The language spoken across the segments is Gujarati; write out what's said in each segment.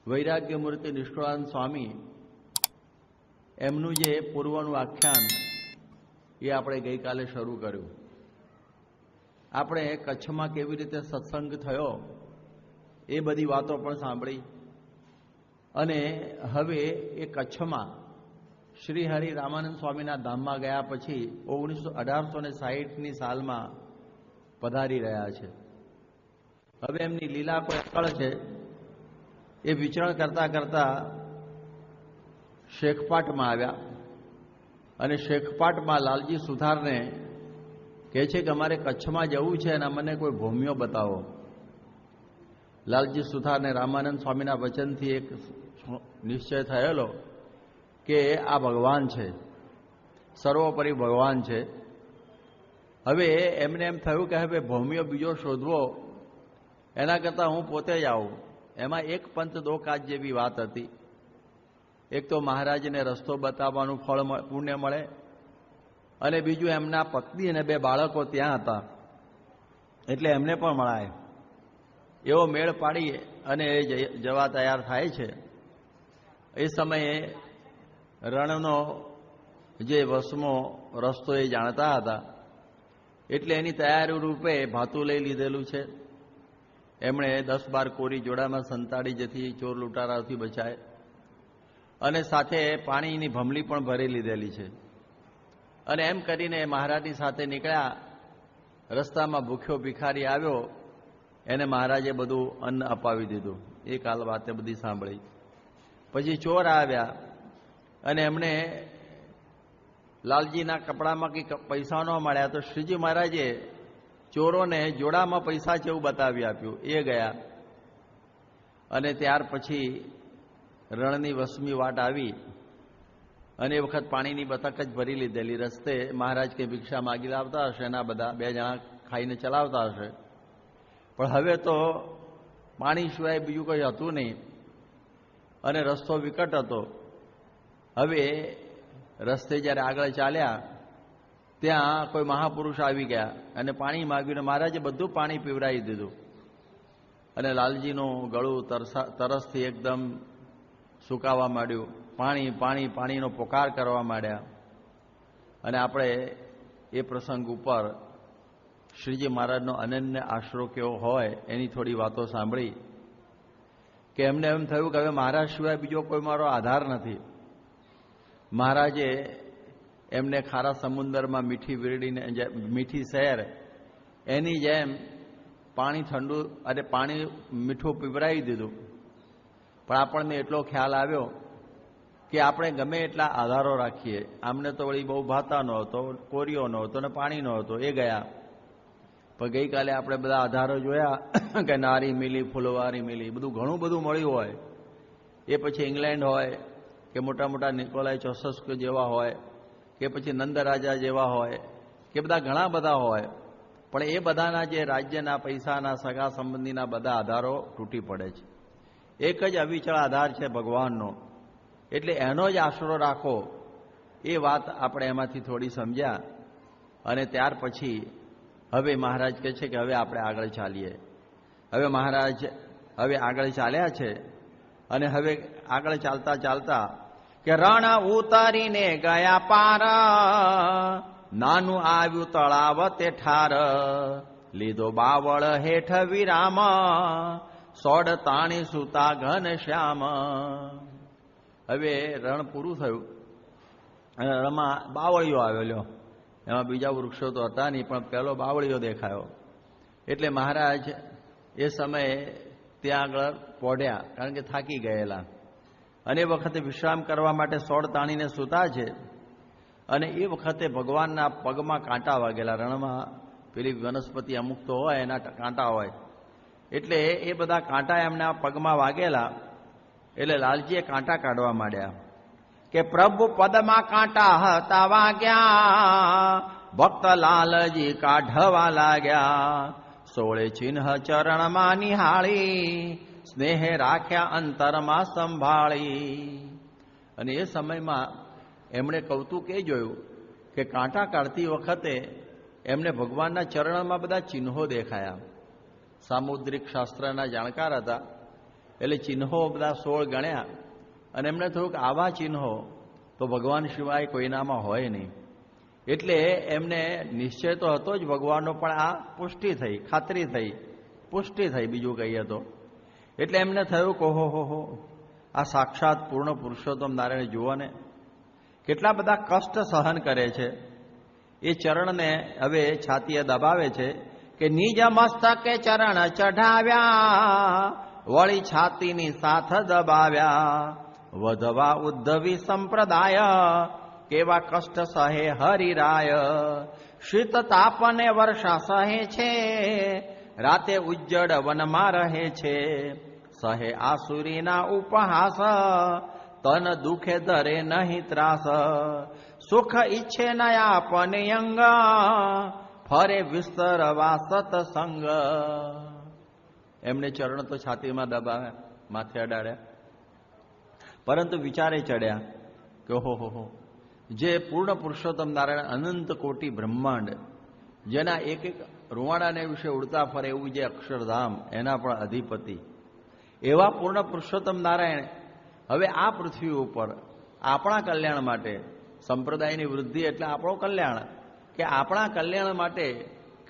વૈરાગ્ય મૂર્તિ નિષ્કળાનંદ સ્વામી એમનું જે પૂર્વનું આખ્યાન એ આપણે ગઈકાલે શરૂ કર્યું. આપણે કચ્છમાં કેવી રીતે સત્સંગ થયો એ બધી વાતો પણ સાંભળી અને હવે એ કચ્છમાં શ્રી હરિ રામાનંદ સ્વામીના ધામમાં ગયા પછી 1860ની સાલમાં પધારી રહ્યા છે. હવે એમની લીલા કોઈ અકળ છે. એ વિચરણ કરતા કરતા શેખપાટમાં આવ્યા અને શેખપાટમાં લાલજી સુથારને કહે છે કે અમારે કચ્છમાં જવું છે અને અમને કોઈ ભૂમિઓ બતાવો. લાલજી સુથારને રામાનંદ સ્વામીના વચનથી એક નિશ્ચય થયેલો કે આ ભગવાન છે, સર્વોપરી ભગવાન છે. હવે એમને એમ થયું કે હવે ભૂમિઓ બીજો શોધવો એના કરતાં હું પોતે જ આવું. એમાં એક પંથ દો કાજ જેવી વાત હતી. એક તો મહારાજને રસ્તો બતાવવાનું ફળ પુણ્ય મળે અને બીજું એમના પત્ની અને 2 બાળકો ત્યાં હતા એટલે એમને પણ મળાય. એવો મેળ પાડી અને એ જવા તૈયાર થાય છે. એ સમયે રણનો જે વસમો રસ્તો એ જાણતા હતા એટલે એની તૈયારી રૂપે ભાતું લઈ લીધેલું છે. એમણે 10-12 કોરી જોડામાં સંતાડી જેથી ચોર લૂંટારાઓથી બચાય અને સાથે પાણીની ભમલી પણ ભરી લીધેલી છે. અને એમ કરીને મહારાજની સાથે નીકળ્યા. રસ્તામાં ભૂખ્યો ભિખારી આવ્યો, એને મહારાજે બધું અન્ન અપાવી દીધું. એ કાલ વાતે બધી સાંભળી. પછી ચોર આવ્યા અને એમણે લાલજીના કપડામાં કંઈક પૈસા ન મળ્યા તો શ્રીજી મહારાજે ચોરોને જોડામાં પૈસા છે એવું બતાવી આપ્યું. એ ગયા અને ત્યાર પછી રણની વસમી વાટ આવી અને એ વખત પાણીની બતક જ ભરી લીધેલી. રસ્તે મહારાજ કે ભિક્ષા માગી લાવતા હશે, એના બધા 2 જણા ખાઈને ચલાવતા હશે. પણ હવે તો પાણી સિવાય બીજું કંઈ હતું નહીં અને રસ્તો વિકટ હતો. હવે રસ્તે જ્યારે આગળ ચાલ્યા ત્યાં કોઈ મહાપુરુષ આવી ગયા અને પાણી માગ્યું. મહારાજે બધું પાણી પીવડાવી દીધું અને લાલજીનું ગળું તરસથી એકદમ સુકાવા માંડ્યું. પાણી પાણી પાણીનો પોકાર કરવા માંડ્યા. અને આપણે એ પ્રસંગ ઉપર શ્રીજી મહારાજનો અનન્ય આશરો કેવો હોય એની થોડી વાતો સાંભળી કે એમને એમ થયું કે હવે મહારાજ સિવાય બીજો કોઈ મારો આધાર નથી. મહારાજે એમને ખારા સમુદરમાં મીઠી વીરડીને મીઠી શહેર એની જેમ પાણી ઠંડુ અને પાણી મીઠું પીવડાવી દીધું. પણ આપણને એટલો ખ્યાલ આવ્યો કે આપણે ગમે એટલા આધારો રાખીએ, આમને તો વળી બહુ ભાતા નહોતો, કોરિયો નહોતો ને પાણી નહોતો, એ ગયા. પણ ગઈકાલે આપણે બધા આધારો જોયા કે નારી મિલી, ફૂલવારી મિલી, બધું ઘણું બધું મળ્યું હોય. એ પછી ઇંગ્લેન્ડ હોય કે મોટા મોટા નિકોલાય ચોસસ્ક જેવા હોય કે પછી નંદરાજા જેવા હોય કે બધા ઘણા બધા હોય. પણ એ બધાના જે રાજ્યના પૈસાના સગા સંબંધીના બધા આધારો તૂટી પડે છે. એક જ અવિચળ આધાર છે ભગવાનનો. એટલે એનો જ આશરો રાખો. એ વાત આપણે એમાંથી થોડી સમજ્યા અને ત્યાર પછી હવે મહારાજ કહે છે કે હવે આપણે આગળ ચાલીએ. હવે મહારાજ હવે આગળ ચાલ્યા છે અને હવે આગળ ચાલતા ચાલતા કે રણ ઉતારીને ગયા પાર, નાનું આવ્યું તળાવ તે ઠાર, લીધો બાવળ હેઠ વિરામ, સોડ તાણી સુતા ઘન શ્યામ. હવે રણ પૂરું થયું અને રણમાં બાવળીઓ આવેલો. એમાં બીજા વૃક્ષો તો હતા નહીં પણ પહેલો બાવળીઓ દેખાયો. એટલે મહારાજ એ સમયે ત્યાં આગળ પોઢ્યા કારણ કે થાકી ગયેલા અને એ વખતે વિશ્રામ કરવા માટે સોડ તાણીને સૂતા છે. અને એ વખતે ભગવાનના પગમાં કાંટા વાગેલા. રણમાં પેલી વનસ્પતિ અમુક તો હોય એના કાંટા હોય એટલે એ બધા કાંટા એમના પગમાં વાગેલા. એટલે લાલજીએ કાંટા કાઢવા માંડ્યા કે પ્રભુ પદમાં કાંટા હતા વાગ્યા, ભક્ત લાલજી કાઢવા લાગ્યા, 16 ચિહ્ન ચરણમાં નિહાળી, સ્નેહે રાખ્યા અંતરમાં સંભાળી. અને એ સમયમાં એમણે કૌતુક એ જોયું કે કાંટા કાઢતી વખતે એમને ભગવાનના ચરણમાં બધા ચિહ્નો દેખાયા. સામુદ્રિક શાસ્ત્રના જાણકાર હતા એટલે ચિહ્નો બધા 16 ગણ્યા અને એમને થયું કે આવા ચિહ્નો તો ભગવાન સિવાય કોઈનામાં હોય નહીં. એટલે એમને નિશ્ચય તો હતો જ ભગવાનનો, પણ આ પુષ્ટિ થઈ, ખાતરી થઈ, પુષ્ટિ થઈ બીજું કહીએ તો. એટલે એમને થયું કે હો આ સાક્ષાત પૂર્ણ પુરુષોત્તમ નારાયણ જુઓ ને કેટલા બધા કષ્ટ સહન કરે છે. એ ચરણને હવે છાતીએ દબાવે છે કે નિજ મસ્તકે ચરણ ચઢાવ્યા, વળી છાતીની સાથ દબાવ્યા, વધવા ઉદ્ધવી સંપ્રદાય, કેવા કષ્ટ સહે હરિરાય. શીત તાપને વર્ષા સહે છે, રાતે ઉજ્જડ વનમાં રહે છે, સહે આસુરીના ઉપહાસ, તન દુખે ધરે નહીં ત્રાસ. સુખ ઈચ્છે નયા પનયંગ, ફરે વિસ્તરવા સતસંગ. એમને ચરણ તો છાતીમાં દબાવ્યા, માથે અડાડ્યા, પરંતુ વિચારે ચડ્યા કે હો જે પૂર્ણ પુરુષોત્તમ નારાયણ અનંત કોટી બ્રહ્માંડ, જેના એક એક રૂવાડાને વિશે ઉડતા ફરે એવું જે અક્ષરધામ, એના પણ અધિપતિ એવા પૂર્ણ પુરુષોત્તમ નારાયણ હવે આ પૃથ્વી ઉપર આપણા કલ્યાણ માટે, સંપ્રદાયની વૃદ્ધિ એટલે આપણું કલ્યાણ, કે આપણા કલ્યાણ માટે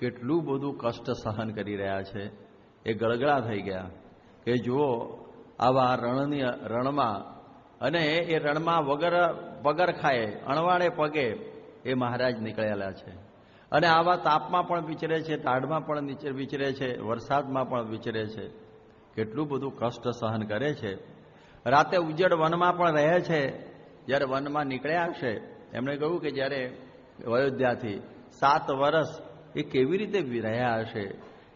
કેટલું બધું કષ્ટ સહન કરી રહ્યા છે. એ ગળગળા થઈ ગયા કે જુઓ આવા રણમાં, અને એ રણમાં વગર પગર ખાય, અણવાડે પગે એ મહારાજ નીકળેલા છે. અને આવા તાપમાં પણ વિચરે છે, ટાઢમાં પણ વિચરે છે, વરસાદમાં પણ વિચરે છે. કેટલું બધું કષ્ટ સહન કરે છે. રાતે ઉજ્જડ વનમાં પણ રહે છે. જ્યારે વનમાં નીકળ્યા હશે, એમણે કહ્યું કે જ્યારે અયોધ્યાથી 7 વર્ષ એ કેવી રીતે રહ્યા હશે.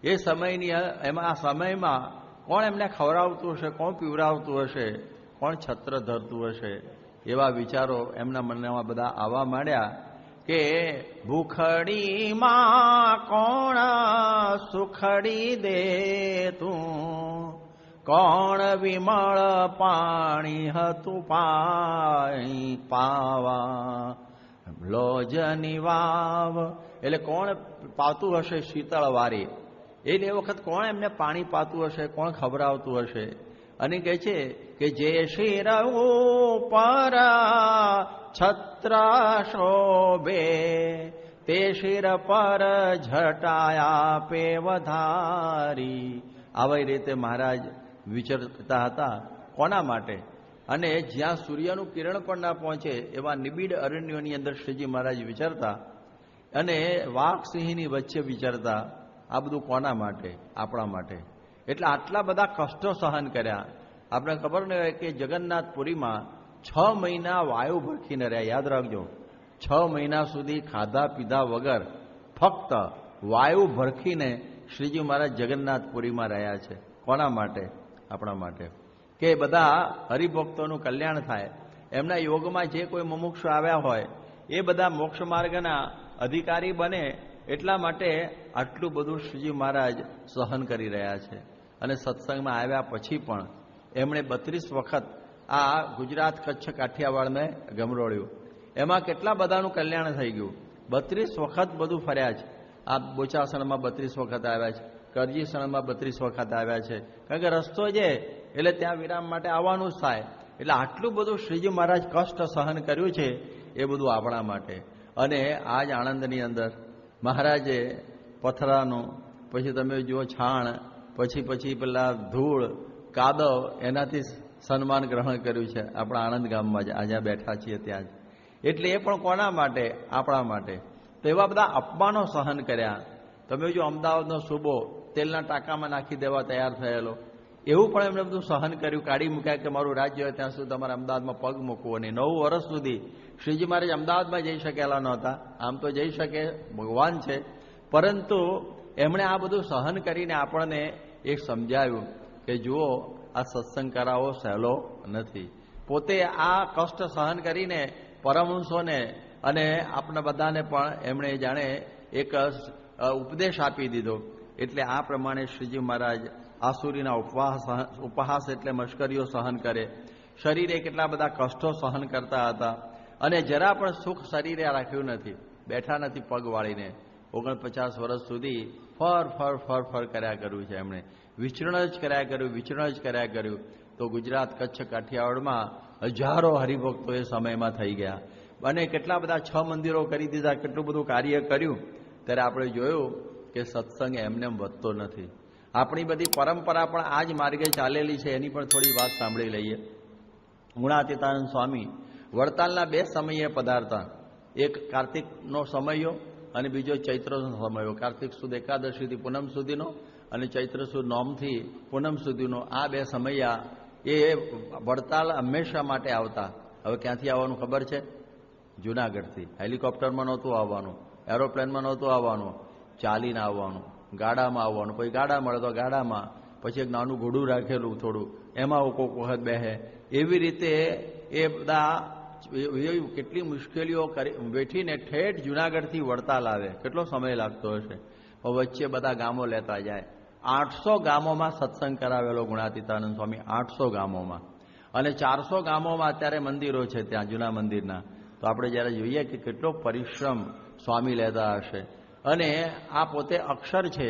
એ સમયની આ સમયમાં કોણ એમને ખવડાવતું હશે, કોણ પીવડાવતું હશે, કોણ છત્ર ધરતું હશે. એવા વિચારો એમના મનમાં બધા આવવા માંડ્યા કે ભૂખડીમાં કોણ સુખડી દે તું, કોણ વિમળ પાણી હતું પાણી પાવા, લોજની વાવ. એટલે કોણ પાતું હશે શીતળ વારી, એટલે એ વખત કોણ એમને પાણી પાતું હશે, કોણ ખવડાવતું હશે. અને કહે છે કે જે શિર ઉપર છત્ર શોભે, તે શિર પર ઝટાયા પે વધારી. આવી રીતે મહારાજ વિચરતા હતા. કોના માટે? અને જ્યાં સૂર્યનું કિરણ પણ ના પહોંચે એવા નિબિડ અરણ્યોની અંદર શ્રીજી મહારાજ વિચરતા, અને વાઘ સિંહની વચ્ચે વિચરતા. આ બધું કોના માટે? આપણા માટે. એટલે આટલા બધા કષ્ટો સહન કર્યા. આપણે ખબર નહીં હોય કે જગન્નાથપુરીમાં 6 મહિના વાયુ ભરખીને રહ્યા. યાદ રાખજો, 6 મહિના સુધી ખાધા પીધા વગર ફક્ત વાયુ ભરખીને શ્રીજી મહારાજ જગન્નાથપુરીમાં રહ્યા છે. કોના માટે? આપણા માટે. કે બધા હરિભક્તોનું કલ્યાણ થાય. એમના યોગમાં જે કોઈ મુમુક્ષુ આવ્યા હોય એ બધા મોક્ષ માર્ગના અધિકારી બને, એટલા માટે આટલું બધું શ્રીજી મહારાજ સહન કરી રહ્યા છે. અને સત્સંગમાં આવ્યા પછી પણ એમણે 32 વખત આ ગુજરાત કચ્છ કાઠિયાવાડને ગમરોળ્યું. એમાં કેટલા બધાનું કલ્યાણ થઈ ગયું. 32 વખત બધું ફર્યા છે. આ બોચાસણમાં 32 વખત આવ્યા છે, કરજીસણમાં 32 વખત આવ્યા છે. કારણ કે રસ્તો છે એટલે ત્યાં વિરામ માટે આવવાનું જ થાય. એટલે આટલું બધું શ્રીજી મહારાજ કષ્ટ સહન કર્યું છે, એ બધું આપણા માટે. અને આજ આણંદની અંદર મહારાજે પથરાનું, પછી તમે જુઓ છાણ, પછી પેલા ધૂળ કાદવ, એનાથી સન્માન ગ્રહણ કર્યું છે આપણા આણંદ ગામમાં જ, આજે બેઠા છીએ ત્યાં જ. એટલે એ પણ કોના માટે? આપણા માટે. તો એવા બધા અપમાનો સહન કર્યા. તમે જો અમદાવાદનો સૂબો તેલના ટાંકામાં નાખી દેવા તૈયાર થયેલો, એવું પણ એમણે બધું સહન કર્યું. કાઢી મૂક્યા કે મારું રાજ્ય હોય ત્યાં સુધી તમારે અમદાવાદમાં પગ મૂકવો નહીં. 9 વર્ષ સુધી શ્રીજી મહારાજ અમદાવાદમાં જઈ શકેલા નહોતા. આમ તો જઈ શકે, ભગવાન છે, પરંતુ એમણે આ બધું સહન કરીને આપણને એક સમજાવ્યું કે જુઓ, આ સત્સંગ કરાવો સહેલો નથી. પોતે આ કષ્ટ સહન કરીને પરમહંસોને અને આપણા બધાને પણ એમણે જાણે એક ઉપદેશ આપી દીધો. એટલે આ પ્રમાણે શ્રીજી મહારાજ આસુરીના ઉપહાસ એટલે મશ્કરીઓ સહન કરે. શરીરે કેટલા બધા કષ્ટો સહન કરતા હતા. અને જરા પણ સુખ શરીરે રાખ્યું નથી. બેઠા નથી પગ વાળીને. 49 વર્ષ સુધી ફર કર્યા કર્યું છે એમણે. વિચરણ જ કર્યા કર્યું. તો ગુજરાત, કચ્છ, કાઠિયાવાડમાં હજારો હરિભક્તો એ સમયમાં થઈ ગયા અને કેટલા બધા 6 મંદિરો કરી દીધા, કેટલું બધું કાર્ય કર્યું. ત્યારે આપણે જોયું કે સત્સંગ એમને વધતો નથી. આપણી બધી પરંપરા પણ આ જ માર્ગે ચાલેલી છે. એની પણ થોડી વાત સાંભળી લઈએ. ગુણાતીતાનંદ સ્વામી વડતાલના 2 સમયે પધારતા. એક કાર્તિકનો સમયો અને બીજો ચૈત્રનો સમયો. કાર્તિક સુદ એકાદશીથી પૂનમ સુધીનો અને ચૈત્ર સુદ નોમથી પૂનમ સુધીનો. આ 2 સમયા એ વડતાલ હંમેશા માટે આવતા. હવે ક્યાંથી આવવાનું ખબર છે? જૂનાગઢથી. હેલિકોપ્ટરમાં નહોતું આવવાનું, એરોપ્લેનમાં નહોતું આવવાનું, ચાલીને આવવાનું, ગાડામાં આવવાનું. પછી ગાડા મળે તો ગાડામાં, પછી એક નાનું ઘોડું રાખેલું થોડું, એમાં કોઈક વખત બેહે. એવી રીતે એ બધા કેટલી મુશ્કેલીઓ વેઠીને ઠેઠ જૂનાગઢથી વડતાલ આવે. કેટલો સમય લાગતો હશે. વચ્ચે બધા ગામો લેતા જાય. 800 ગામોમાં સત્સંગ કરાવેલો ગુણાતીતાનંદ સ્વામી, 800 ગામોમાં. અને 400 ગામોમાં અત્યારે મંદિરો છે ત્યાં જૂના મંદિરના. તો આપણે જ્યારે જોઈએ કે કેટલો પરિશ્રમ સ્વામી લેતા હશે. અને આ પોતે અક્ષર છે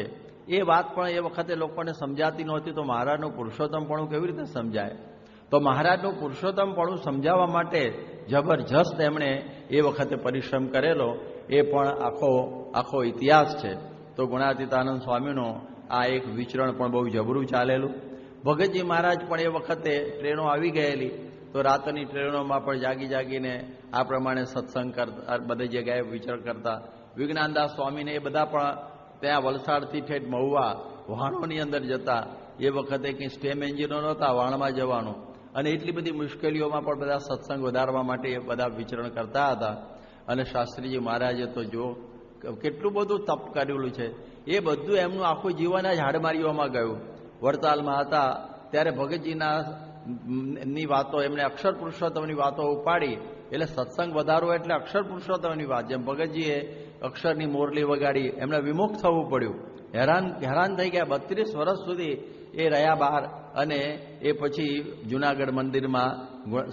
એ વાત પણ એ વખતે લોકોને સમજાતી નહોતી. તો મહારાજનું પુરુષોત્તમપણું કેવી રીતે સમજાય? તો મહારાજનું પુરુષોત્તમપણું સમજાવવા માટે જબરજસ્ત એમણે એ વખતે પરિશ્રમ કરેલો. એ પણ આખો ઇતિહાસ છે. તો ગુણાતીતાનંદ સ્વામીનો આ એક વિચરણ પણ બહુ જબરું ચાલેલું. ભગતજી મહારાજ પણ એ વખતે ટ્રેનો આવી ગયેલી. તો રાતની ટ્રેનોમાં પણ જાગીને આ પ્રમાણે સત્સંગ કરતા, બધી જગ્યાએ વિચરણ કરતા. વિજ્ઞાનદાસ સ્વામીને એ બધા પણ ત્યાં વલસાડથી ઠેઠ મહુવા વાહણોની અંદર જતા. એ વખતે કંઈ સ્ટેમ એન્જિનો નહોતા, વાણમાં જવાનું. અને એટલી બધી મુશ્કેલીઓમાં પણ બધા સત્સંગ વધારવા માટે એ બધા વિચરણ કરતા હતા. અને શાસ્ત્રીજી મહારાજે તો જો કેટલું બધું તપ કરેલું છે. એ બધું એમનું આખું જીવન જ હાડમારીઓમાં ગયું. વડતાલમાં હતા ત્યારે ભગતજીના ની વાતો, એમણે અક્ષર પુરુષોત્તમની વાતો ઉપાડી. એટલે સત્સંગ વધારવો એટલે અક્ષર પુરુષોત્તમની વાત. જેમ ભગતજીએ અક્ષરની મોરલી વગાડી, એમને વિમુખ થવું પડ્યું. હેરાન થઈ ગયા. 32 વર્ષ સુધી એ રહ્યા બહાર. અને એ પછી જૂનાગઢ મંદિરમાં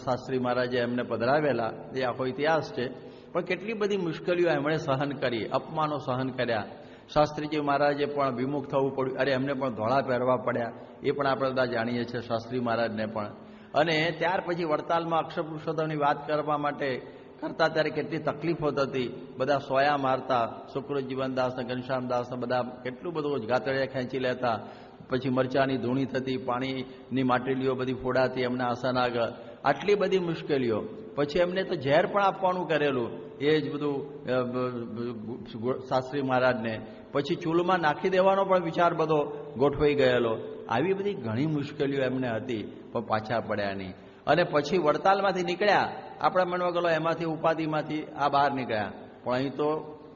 શાસ્ત્રી મહારાજે એમને પધરાવેલા. એ આખો ઇતિહાસ છે. પણ કેટલી બધી મુશ્કેલીઓ એમણે સહન કરી, અપમાનો સહન કર્યા. શાસ્ત્રીજી મહારાજે પણ વિમુખ થવું પડ્યું. અરે એમને પણ ધોળા પહેરવા પડ્યા. એ પણ આપણે બધા જાણીએ છીએ, શાસ્ત્રી મહારાજને પણ. અને ત્યાર પછી વડતાલમાં અક્ષર પુરુષોત્તમની વાત કરવા માટે કરતા ત્યારે કેટલી તકલીફો થતી. બધા સોયા મારતા. શુક્રજીવનદાસ ને ઘનશ્યામદાસ ને બધા કેટલું બધું ગાતડિયા ખેંચી લેતા. પછી મરચાની ધૂણી થતી, પાણીની માટલીઓ બધી ફોડાતી એમના આસન આગળ. આટલી બધી મુશ્કેલીઓ. પછી એમને તો ઝેર પણ આપવાનું કરેલું. એ જ બધું શાસ્ત્રી મહારાજને. પછી ચૂલમાં નાખી દેવાનો પણ વિચાર બધો ગોઠવાઈ ગયેલો. આવી બધી ઘણી મુશ્કેલીઓ એમને હતી, પણ પાછા પડ્યા નહીં. અને પછી વડતાલમાંથી નીકળ્યા. આપણા મનમાં ગયેલો એમાંથી ઉપાધિમાંથી આ બહાર નીકળ્યા. પણ અહીં તો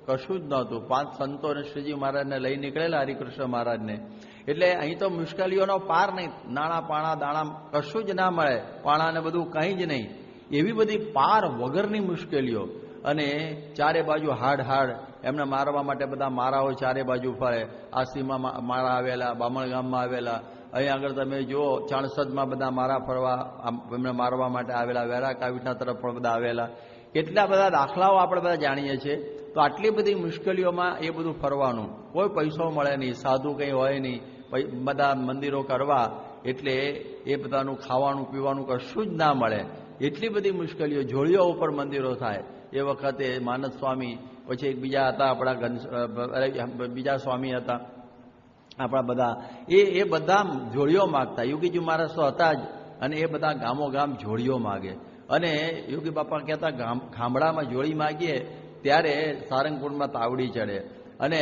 કશું જ નહોતું. 5 સંતો અને શ્રીજી મહારાજને લઈ નીકળેલા, હરિકૃષ્ણ મહારાજને. એટલે અહીં તો મુશ્કેલીઓનો પાર નહીં. નાણાં પાણા દાણા કશું જ ના મળે. પાણાને બધું કંઈ જ નહીં. એવી બધી પાર વગરની મુશ્કેલીઓ. અને ચારે બાજુ હાડ એમને મારવા માટે બધા મારાઓ ચારે બાજુ ફરે. આ સીમા મારા આવેલા, બામણગામમાં આવેલા. અહીં આગળ તમે જુઓ ચાણસદમાં બધા મારા ફરવા, એમને મારવા માટે આવેલા. વેરા કાવીઠા તરફ પણ બધા આવેલા. કેટલા બધા દાખલાઓ આપણે બધા જાણીએ છીએ. તો આટલી બધી મુશ્કેલીઓમાં એ બધું ફરવાનું, કોઈ પૈસો મળે નહીં, સાધુ કંઈ હોય નહીં, બધા મંદિરો કરવા એટલે એ બધાનું ખાવાનું પીવાનું કશું જ ના મળે. એટલી બધી મુશ્કેલીઓ. જોડીઓ ઉપર મંદિરો થાય. એ વખતે માનદ સ્વામી, પછી એક બીજા હતા આપણા બીજા સ્વામી હતા આપણા બધા. એ બધા જોડીઓ માગતા. યોગીજી મહારાજ તો હતા જ. અને એ બધા ગામો ગામ જોડીઓ માગે. અને યોગી બાપા કહેતા ગામડામાં જોડી માગીએ ત્યારે સારંગપુરમાં તાવડી ચડે. અને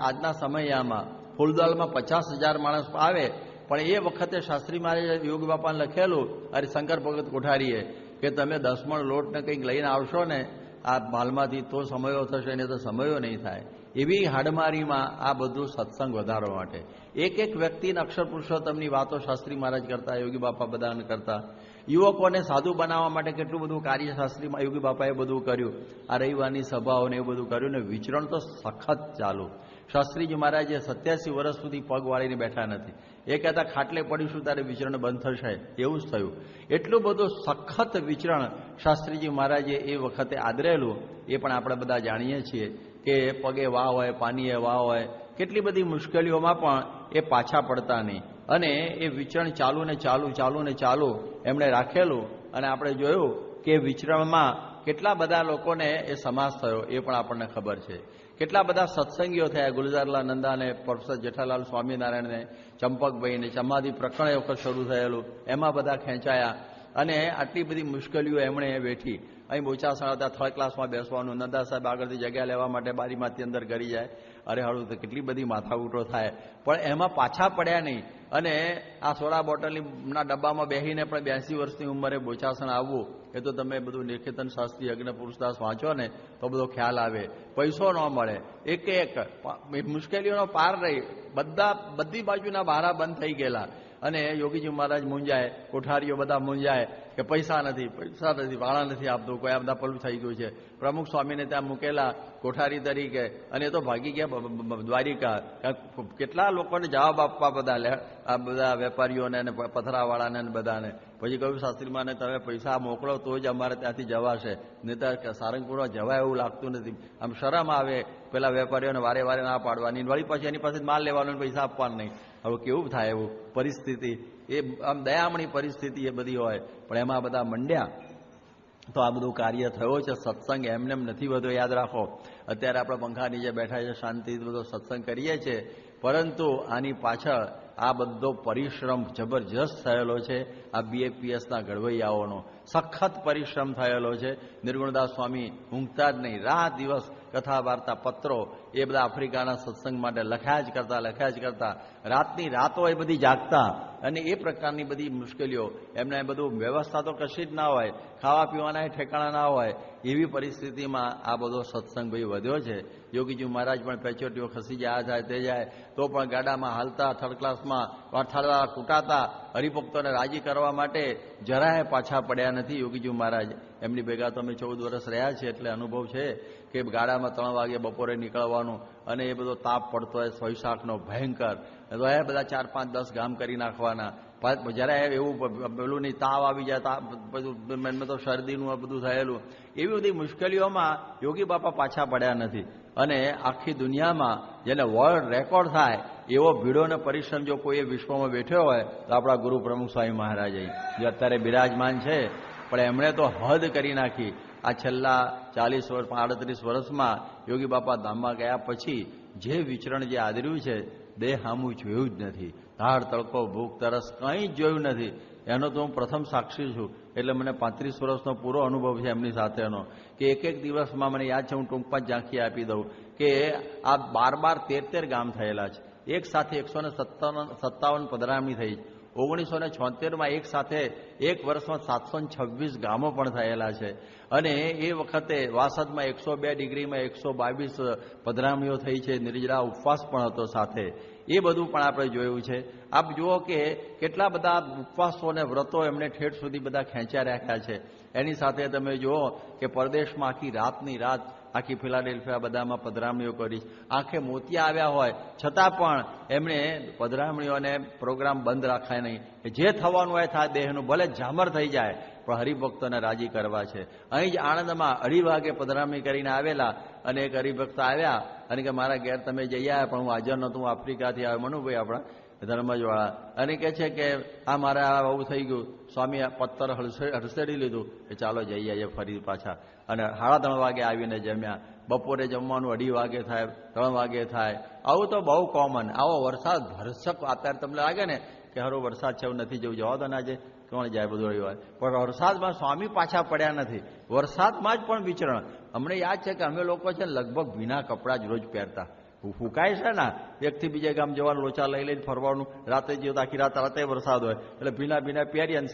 આજના સમયમાં ફૂલદલમાં 50,000 માણસ આવે. પણ એ વખતે શાસ્ત્રી મહારાજે યોગી બાપાને લખેલું, અરે શંકર ભગત કોઠારીએ, કે તમે 10 મણ લોટને કંઈક લઈને આવશો ને આ માલમાંથી તો સમયો થશે, ને તો સમયો નહીં થાય. એવી હાડમારીમાં આ બધું સત્સંગ વધારવા માટે એક વ્યક્તિને અક્ષર પુરુષોત્તમની વાતો શાસ્ત્રી મહારાજ કરતા, યોગી બાપા બધાને કરતા. યુવકોને સાધુ બનાવવા માટે કેટલું બધું કાર્ય શાસ્ત્રીમાં યોગી બાપાએ બધું કર્યું. આ રવિવારની સભાઓને એવું બધું કર્યું. ને વિચરણ તો સખત ચાલુ. શાસ્ત્રીજી મહારાજે 87 વર્ષ સુધી પગ વાળીને બેઠા નથી. એ કહેતા ખાટલે પડીશું ત્યારે વિચરણ બંધ થશે. એવું જ થયું. એટલું બધું સખત વિચરણ શાસ્ત્રીજી મહારાજે એ વખતે આદરેલું. એ પણ આપણે બધા જાણીએ છીએ કે પગે વાહ હોય, પાનીએ વાહ હોય. કેટલી બધી મુશ્કેલીઓમાં પણ એ પાછા પડતા નહીં. અને એ વિચરણ ચાલુ ને ચાલુ એમણે રાખેલું. અને આપણે જોયું કે વિચરણમાં કેટલા બધા લોકોને એ સમાસ થયો એ પણ આપણને ખબર છે. કેટલા બધા સત્સંગીઓ થયા. ગુલજારલાલ નંદાને, પ્રોફેસર જેઠાલાલ સ્વામિનારાયણને, ચંપકભાઈને, સમાધિ પ્રકરણ એ વખત શરૂ થયેલું, એમાં બધા ખેંચાયા. અને આટલી બધી મુશ્કેલીઓ એમણે વેઠી. અહીં બોચાસણ હતા, થર્ડ ક્લાસમાં બેસવાનું, નંદા સાહેબ આગળથી જગ્યા લેવા માટે બારીમાંથી અંદર કરી જાય. અરે હારું, તો કેટલી બધી માથાકૂટો થાય, પણ એમાં પાછા પડ્યા નહીં. અને આ સોડા બોટલના ડબ્બામાં બેસીને પણ 82 વર્ષની ઉંમરે બોચાસણ આવવું, એ તો તમે બધું નિકેતન શાસ્ત્રી યજ્ઞ પુરુષદાસ વાંચો ને તો બધો ખ્યાલ આવે. પૈસો ન મળે, એક મુશ્કેલીઓનો પાર રહી, બધી બાજુના બારા બંધ થઈ ગયેલા. અને યોગીજી મહારાજ મૂંઝાય, કોઠારીઓ બધા મૂંઝાય કે પૈસા નથી, વાળા નથી આપતું, કોઈ આ બધા પેલું થઈ ગયું છે. પ્રમુખ સ્વામીને ત્યાં મૂકેલા કોઠારી તરીકે, અને એ તો ભાગી ગયા દ્વારિકા. કેટલા લોકોને જવાબ આપવા બધા વેપારીઓને અને પથરાવાળાને બધાને. પછી કહ્યું શાસ્ત્રીમાને તમે પૈસા મોકલો તો જ અમારે ત્યાંથી જવાશે, નહીં તો સારંગપુરમાં જવાય એવું લાગતું નથી. આમ શરમ આવે પેલા વેપારીઓને વારે વારે ના પાડવાની, વળી પછી એની પાસે માલ લેવાનો, પૈસા આપવાનું નહીં. હવે કેવું થાય એવું પરિસ્થિતિ, એ આમ દયામણી પરિસ્થિતિ એ બધી હોય. પણ એમાં બધા મંડ્યા તો આ બધું કાર્ય થયો છે. સત્સંગ એમને નથી બધો, યાદ રાખો. અત્યારે આપણે પંખા નીચે બેઠા છે, શાંતિથી બધો સત્સંગ કરીએ છીએ, પરંતુ આની પાછળ આ બધો પરિશ્રમ જબરજસ્ત થયેલો છે. આ BAPSના ઘડવૈયાઓનો સખત પરિશ્રમ થયેલો છે. નિર્ગુણદાસ સ્વામી ઊંઘતા જ નહીં, રાત દિવસ કથા વાર્તા પત્રો એ બધા આફ્રિકાના સત્સંગ માટે લખ્યા જ કરતા, રાતની રાતો એ બધી જાગતા. અને એ પ્રકારની બધી મુશ્કેલીઓ એમને, બધું વ્યવસ્થા તો કશી જ ના હોય, ખાવા પીવાના ઠેકાણા ના હોય. એવી પરિસ્થિતિમાં આ બધો સત્સંગ ભાઈ વધ્યો છે. યોગીજી મહારાજ પણ પેચોટીઓ ખસી જાય, આ જાય તે જાય, તો પણ ગાડામાં હાલતા, થર્ડ ક્લાસમાં ઠાળવા કૂટાતા, હરિભક્તોને રાજી કરવા માટે જરાય પાછા પડ્યા નથી યોગીજી મહારાજ. એમની ભેગા તો અમે 14 વર્ષ રહ્યા છીએ, એટલે અનુભવ છે કે ગાડામાં 3 વાગે બપોરે નીકળવાનું, અને એ બધો તાપ પડતો હોય, વૈશાખનો ભયંકર, તો એ બધા 4, 5, 10 ગામ કરી નાખવાના. જરા એવું પેલું નહીં, તાવ આવી જાય, બધું એમને તો શરદીનું બધું થયેલું. એવી બધી મુશ્કેલીઓમાં યોગી બાપા પાછા પડ્યા નથી. અને આખી દુનિયામાં જેને વર્લ્ડ રેકોર્ડ થાય એવો ભીડોને પરિશ્રમ જો કોઈ વિશ્વમાં બેઠ્યો હોય તો આપણા ગુરુ પ્રમુખ સ્વામી મહારાજ જે અત્યારે બિરાજમાન છે. પણ એમણે તો હદ કરી નાખી. આ છેલ્લા 40 વર્ષ 38 વર્ષમાં યોગી બાપા ધામમાં ગયા પછી જે વિચરણ જે આદર્યું છે, દેહ સામું જોયું જ નથી. ધાડ તડકો ભૂખ તરસ કંઈ જ જોયું નથી. એનો તો હું પ્રથમ સાક્ષી છું. એટલે મને 35 વર્ષનો પૂરો અનુભવ છે એમની સાથેનો, કે એક દિવસમાં મને યાદ છે, હું ટૂંકમાં જ ઝાંખી આપી દઉં, કે આ 12, 13 ગામ થયેલા છે. એક સાથે 157 પધરામણી થઈ. 1976માં એક સાથે એક વર્ષમાં 726 ગામો પણ થયેલા છે. અને એ વખતે વાસદમાં 102 ડિગ્રીમાં 122 પધરામણીઓ થઈ છે. નિર્જરા ઉપવાસ પણ હતો સાથે. એ બધું પણ આપણે જોયું છે. આપ જુઓ કે કેટલા બધા ઉપવાસો અને વ્રતો એમને ઠેઠ સુધી બધા ખેંચ્યા રાખ્યા છે. એની સાથે તમે જુઓ કે પરદેશમાં આખી રાતની રાત આખી ફિલાડેલ્ફિયા બધામાં પધરામણીઓ કરી. આંખે મોતિયા આવ્યા હોય છતાં પણ એમણે પધરામણીઓને પ્રોગ્રામ બંધ રાખાય નહીં. જે થવાનું હોય થાય, દેહનું ભલે ઝામર થઈ જાય, પણ હરિભક્તોને રાજી કરવા છે. અહીં જ આણંદમાં 2:30 વાગે પધરામણી કરીને આવેલા, અને એક હરિભક્ત આવ્યા અને કે મારા ઘેર તમે જઈ આવ્યા, પણ હું હાજર નહોતું, હું આફ્રિકાથી આવ્યો, મનુભાઈ આપણા ધર્મજવાળા, અને કહે છે કે આ મારે આવું થઈ ગયું. સ્વામી પત્તર હડસેડી લીધું કે ચાલો જઈ આવીએ ફરી પાછા. અને 3:30 વાગે આવીને જમ્યા. બપોરે જમવાનું 2:30 વાગે થાય, 3 વાગે થાય. આવું તો બહુ કોમન. આવો વરસાદ ભરસક અત્યારે તમને લાગે ને કે હારો વરસાદ છે, એવું નથી જવું, જવા દો ને, આજે કોણ જાય બધું રવિવાર. પણ વરસાદમાં સ્વામી પાછા પડ્યા નથી. વરસાદમાં જ પણ વિચરણ. અમને યાદ છે કે અમે લોકો છે લગભગ ભીના કપડાં જ રોજ પહેરતા. ફૂંકાય છે ને, એકથી બીજે ગામ જવાનું, લોચા લઈ લઈને ફરવાનું, રાતે જેવું આખી રાતે વરસાદ હોય એટલે ભીના પહેરીએ, અને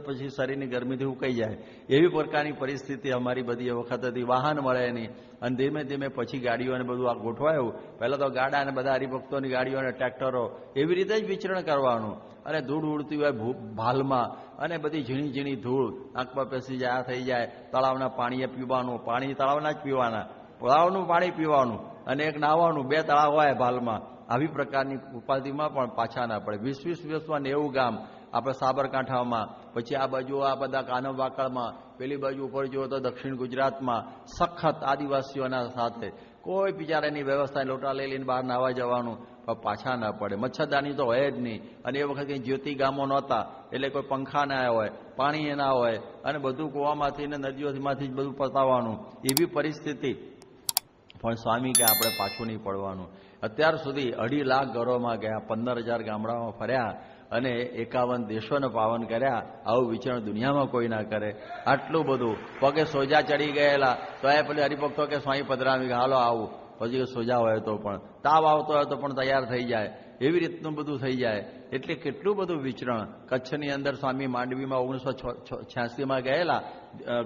પછી શરીરની ગરમીથી ઉકાઈ જાય. એવી પ્રકારની પરિસ્થિતિ અમારી બધી એ વખત હતી. વાહન મળે નહીં, અને ધીમે ધીમે પછી ગાડીઓને બધું આ ગોઠવાયું. પહેલાં તો ગાડા અને બધા હરિભક્તોની ગાડીઓ અને ટ્રેક્ટરો, એવી રીતે જ વિચરણ કરવાનું. અને ધૂળ ઉડતી હોય ભાલમાં, અને બધી ઝીણી ઝીણી ધૂળ આંખમાં પેસી જાય, આ થઈ જાય. તળાવના પાણીએ પીવાનું, પાણી તળાવના જ પીવાના, તળાવનું પાણી પીવાનું, અને એક નાહવાનું. 2 તળાવ હોય ભાલમાં. આવી પ્રકારની ઉપાધિમાં પણ પાછા ના પડે. 20-20 90 ગામ આપણે સાબરકાંઠામાં, પછી આ બાજુ આ બધા કાનવ વાકડમાં, પેલી બાજુ ઉપર જુઓ તો દક્ષિણ ગુજરાતમાં સખત આદિવાસીઓના સાથે કોઈ બિચારાની વ્યવસ્થા લોટા લઈ લઈને બહાર નાહવા જવાનું, પણ પાછા ના પડે. મચ્છરદાની તો હોય જ નહીં. અને એ વખત કંઈ જ્યોતિ ગામો નહોતા, એટલે કોઈ પંખા ના હોય, પાણી ના હોય, અને બધું કૂવામાંથી ને નદીઓમાંથી જ બધું પતાવવાનું, એવી પરિસ્થિતિ. પણ સ્વામી કે આપણે પાછું નહીં પડવાનું. અત્યાર સુધી 2.5 લાખ ઘરોમાં ગયા, 15,000 ગામડામાં ફર્યા અને 51 દેશોને પાવન કર્યા. આવું વિચરણ દુનિયામાં કોઈ ના કરે. આટલું બધું પગે સોજા ચડી ગયેલા તો એ પેલી હરિભક્તો કે સ્વામી પધરાવી, હાલો આવું. પછી સોજા હોય તો પણ, તાવ આવતો હોય તો પણ તૈયાર થઈ જાય. એવી રીતનું બધું થઈ જાય. એટલે કેટલું બધું વિચરણ. કચ્છની અંદર સ્વામી માંડવીમાં 1986માં ગયેલા,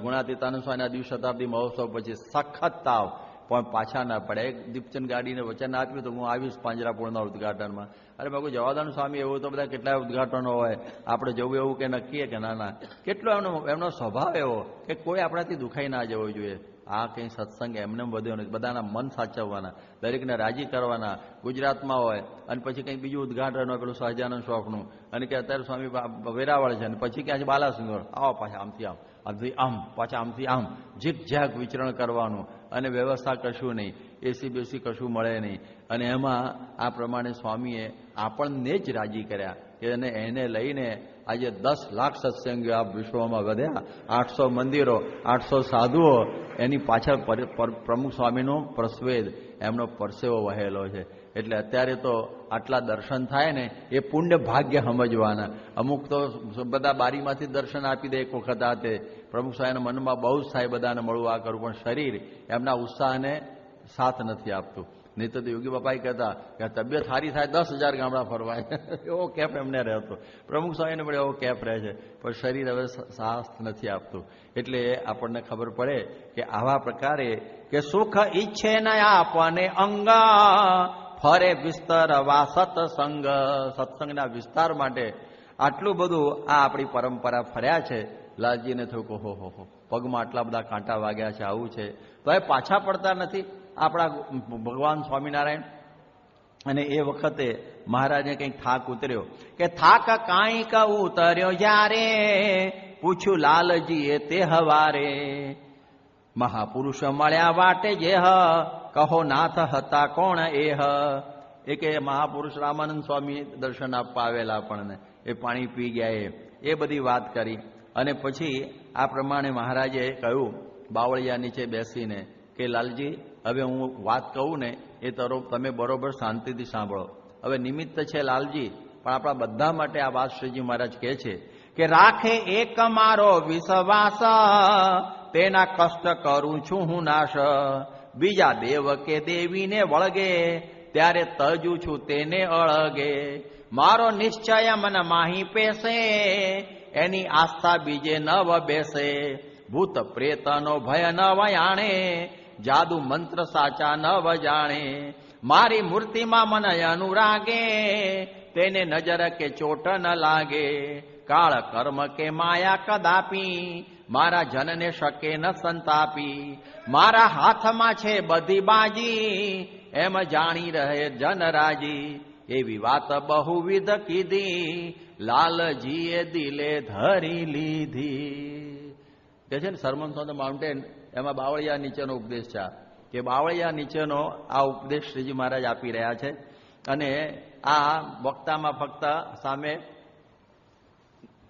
ગુણાતીતાનંદ સ્વામીના દ્વિશતાબ્દી મહોત્સવ પછી. સખત તાવ, પણ પાછા ના પડે. એક દીપચંદ ગાડીને વચન આપ્યું તો હું આવીશ પાંજરાપોળના ઉદઘાટનમાં. અરે બાબુ જવાદાન સ્વામી એવું તો બધા કેટલાય ઉદઘાટનો હોય, આપણે જવું એવું કે નક્કીએ કે ના. કેટલો એમનો સ્વભાવ એવો કે કોઈ આપણાથી દુખાઈ ના જવો જોઈએ. આ કંઈ સત્સંગ એમને વધ્યો નથી. બધાના મન સાચવવાના, દરેકને રાજી કરવાના. ગુજરાતમાં હોય અને પછી કંઈક બીજું ઉદઘાટન હોય, પેલું સહજાનંદ શોખનું, અને કે અત્યારે સ્વામી વેરાવળ છે, અને પછી ક્યાં છે બાલાસિંગર, આવો પાછા આમથી આમ, આમથી આમ, પાછા આમથી આમ, ઝીક ઝાક વિચરણ કરવાનું. અને વ્યવસ્થા કશું નહીં, એસી બેસી કશું મળે નહીં. અને એમાં આ પ્રમાણે સ્વામીએ આપણને જ રાજી કર્યા. અને એને લઈને આજે 10 લાખ સત્સંગીઓ આ વિશ્વમાં વધ્યા, 800 મંદિરો, 800 સાધુઓ. એની પાછળ પ્રમુખ સ્વામીનો પ્રસ્વેદ, એમનો પરસેવો વહેલો છે. એટલે અત્યારે તો આટલા દર્શન થાય ને એ પુણ્ય ભાગ્ય સમજવાના. અમુક તો બધા બારીમાંથી દર્શન આપી દે એક વખત. આ તે પ્રમુખ સ્વામીના મનમાં બહુ જ થાય બધાને મળવું, આ કરવું, પણ શરીર એમના ઉત્સાહને સાથ નથી આપતું. નહીં તો યોગી બાપાએ કહેતા કે તબિયત સારી થાય 10,000 ગામડા ફરવાય, એવો કેપ એમને રહેતો. પ્રમુખ સ્વામીને પણ એવો કેપ રહે છે, પણ શરીર હવે સાથ નથી આપતું. એટલે આપણને ખબર પડે કે આવા પ્રકારે કે સુખ ઈચ્છે ન આપને અંગ, ફરે વિસ્તરવા સત્સંગ. સત્સંગના વિસ્તાર માટે આટલું બધું આ આપણી પરંપરા ફર્યા છે. લાલજીને થયું કે હો પગમાં આટલા બધા કાંટા વાગ્યા છે, આવું છે, તો એ પાછા પડતા નથી આપણા ભગવાન સ્વામિનારાયણ. અને એ વખતે મહારાજને કંઈક થાક ઉતર્યો કે થાક કાંઈક ઉતર્યો જ્યારે, પૂછ્યું લાલજીએ તે હવારે. મહાપુરુષ મળ્યા વાટે જે કહો નાથ હતા કોણ એ કે મહાપુરુષ રામાનંદ સ્વામી દર્શન આપવા આવેલા આપણને. એ પાણી પી ગયા, એ બધી વાત કરી. અને પછી આ પ્રમાણે મહારાજે કહ્યું બાવળિયા નીચે બેસીને કે લાલજી, હવે હું વાત કહું ને એ તમે બરોબર શાંતિથી સાંભળો. હવે નિમિત્ત છે લાલજી, પણ આપણા બધા માટે આ વાત શ્રીજી મહારાજ કહે છે કે રાખે એક મારો વિશ્વાસ, તેના કષ્ટ કરું છું હું નાશ. બીજા દેવ કે દેવીને વળગે, ત્યારે તજું છું તેને અળગે. મારો નિશ્ચય મન માહી પેસે, એની આસ્થા બીજે નવ બેસે. ભૂત પ્રેતનો ભય ન વયાણે, જાદુ મંત્ર સાચા નવ જાણે. મારી મૂર્તિમાં મન અનુરાગે, તેને નજર કે ચોટ ન લાગે. કાળ કર્મ કે માયા કદાપી, મારા જનને શકે ન સંતાપી. મારા હાથમાં છે બધી બાજી, એમ જાણી રહે જન રાજી. એવી વાત બહુવિધ કીધી, લાલજીએ દિલે ધરી લીધી. કે છે ને સરમન્સ ઓન ધ માઉન્ટેન, એમાં બાવળિયા નીચેનો ઉપદેશ છે કે બાવળિયા નીચેનો આ ઉપદેશ શ્રીજી મહારાજ આપી રહ્યા છે. અને આ વક્તામાં ફક્ત સામે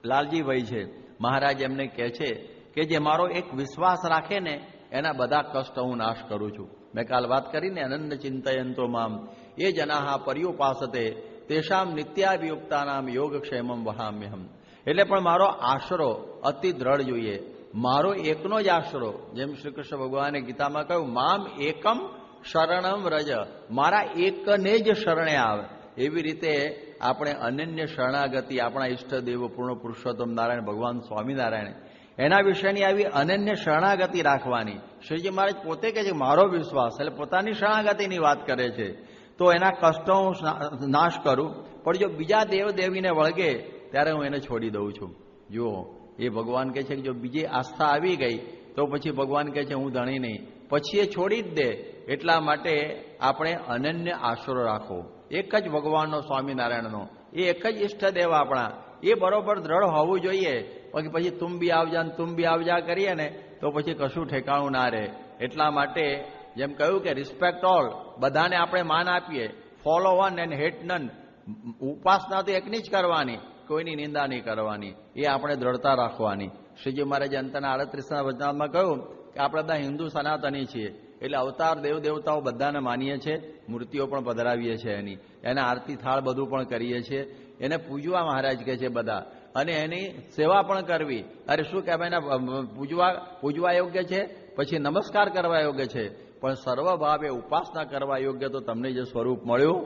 લાલજીભાઈ છે. મહારાજ એમને કહે છે કે જે મારો એક વિશ્વાસ રાખે ને એના બધા કષ્ટ હું નાશ કરું છું. મેં કાલ વાત કરીને અનન્ય ચિંતયંતો મામ એ જનાહા પર્યુપાસતે તેષામ નિત્યાભિયુક્તાનામ યોગક્ષેમમ વહામ્યહમ. એટલે પણ મારો આશરો અતિ દ્રઢ જોઈએ, મારો એકનો જ આશરો. જેમ શ્રી કૃષ્ણ ભગવાને ગીતામાં કહ્યું મામ એકમ શરણમ રજ, મારા એકને જ શરણે આવે. એવી રીતે આપણે અનન્ય શરણાગતિ આપણા ઈષ્ટદેવ પૂર્ણ પુરુષોત્તમ નારાયણ ભગવાન સ્વામિનારાયણ, એના વિશેની આવી અનન્ય શરણાગતિ રાખવાની. શ્રીજી મહારાજ પોતે કહે છે મારો વિશ્વાસ, એટલે પોતાની શરણાગતિની વાત કરે છે. તો એના કષ્ટો હું નાશ કરું, પણ જો બીજા દેવ દેવીને વળગે ત્યારે હું એને છોડી દઉં છું. જુઓ, એ ભગવાન કહે છે કે જો બીજી આસ્થા આવી ગઈ તો પછી ભગવાન કહે છે હું ધણી નહીં, પછી એ છોડી જ દે. એટલા માટે આપણે અનન્ય આશરો રાખવો, એક જ ભગવાનનો, સ્વામિનારાયણનો, એ એક જ ઈષ્ટદેવ આપણા, એ બરોબર દ્રઢ હોવું જોઈએ. પછી તું બી આવજા ને તું બી આવજા કરીએ ને તો પછી કશું ઠેકાણું ના રહે. એટલા માટે જેમ કહ્યું કે રિસ્પેક્ટ ઓલ, બધાને આપણે માન આપીએ, follow one and hate none. ઉપાસના તો એકની જ કરવાની, કોઈની નિંદા નહીં કરવાની, એ આપણે દ્રઢતા રાખવાની. શ્રીજી મહારાજે અંતના 38ના વચનામાં કહ્યું કે આપણે બધા હિન્દુ સનાતની છીએ, એટલે અવતાર દેવ દેવતાઓ બધાને માનીએ છીએ, મૂર્તિઓ પણ પધરાવીએ છીએ, એના આરતી થાળ બધું પણ કરીએ છીએ, એને પૂજવા મહારાજ કહે છે બધા, અને એની સેવા પણ કરવી. અરે શું કહેવાય, એને પૂજવા યોગ્ય છે, પછી નમસ્કાર કરવા યોગ્ય છે, પણ સર્વભાવે ઉપાસના કરવા યોગ્ય તો તમને જે સ્વરૂપ મળ્યું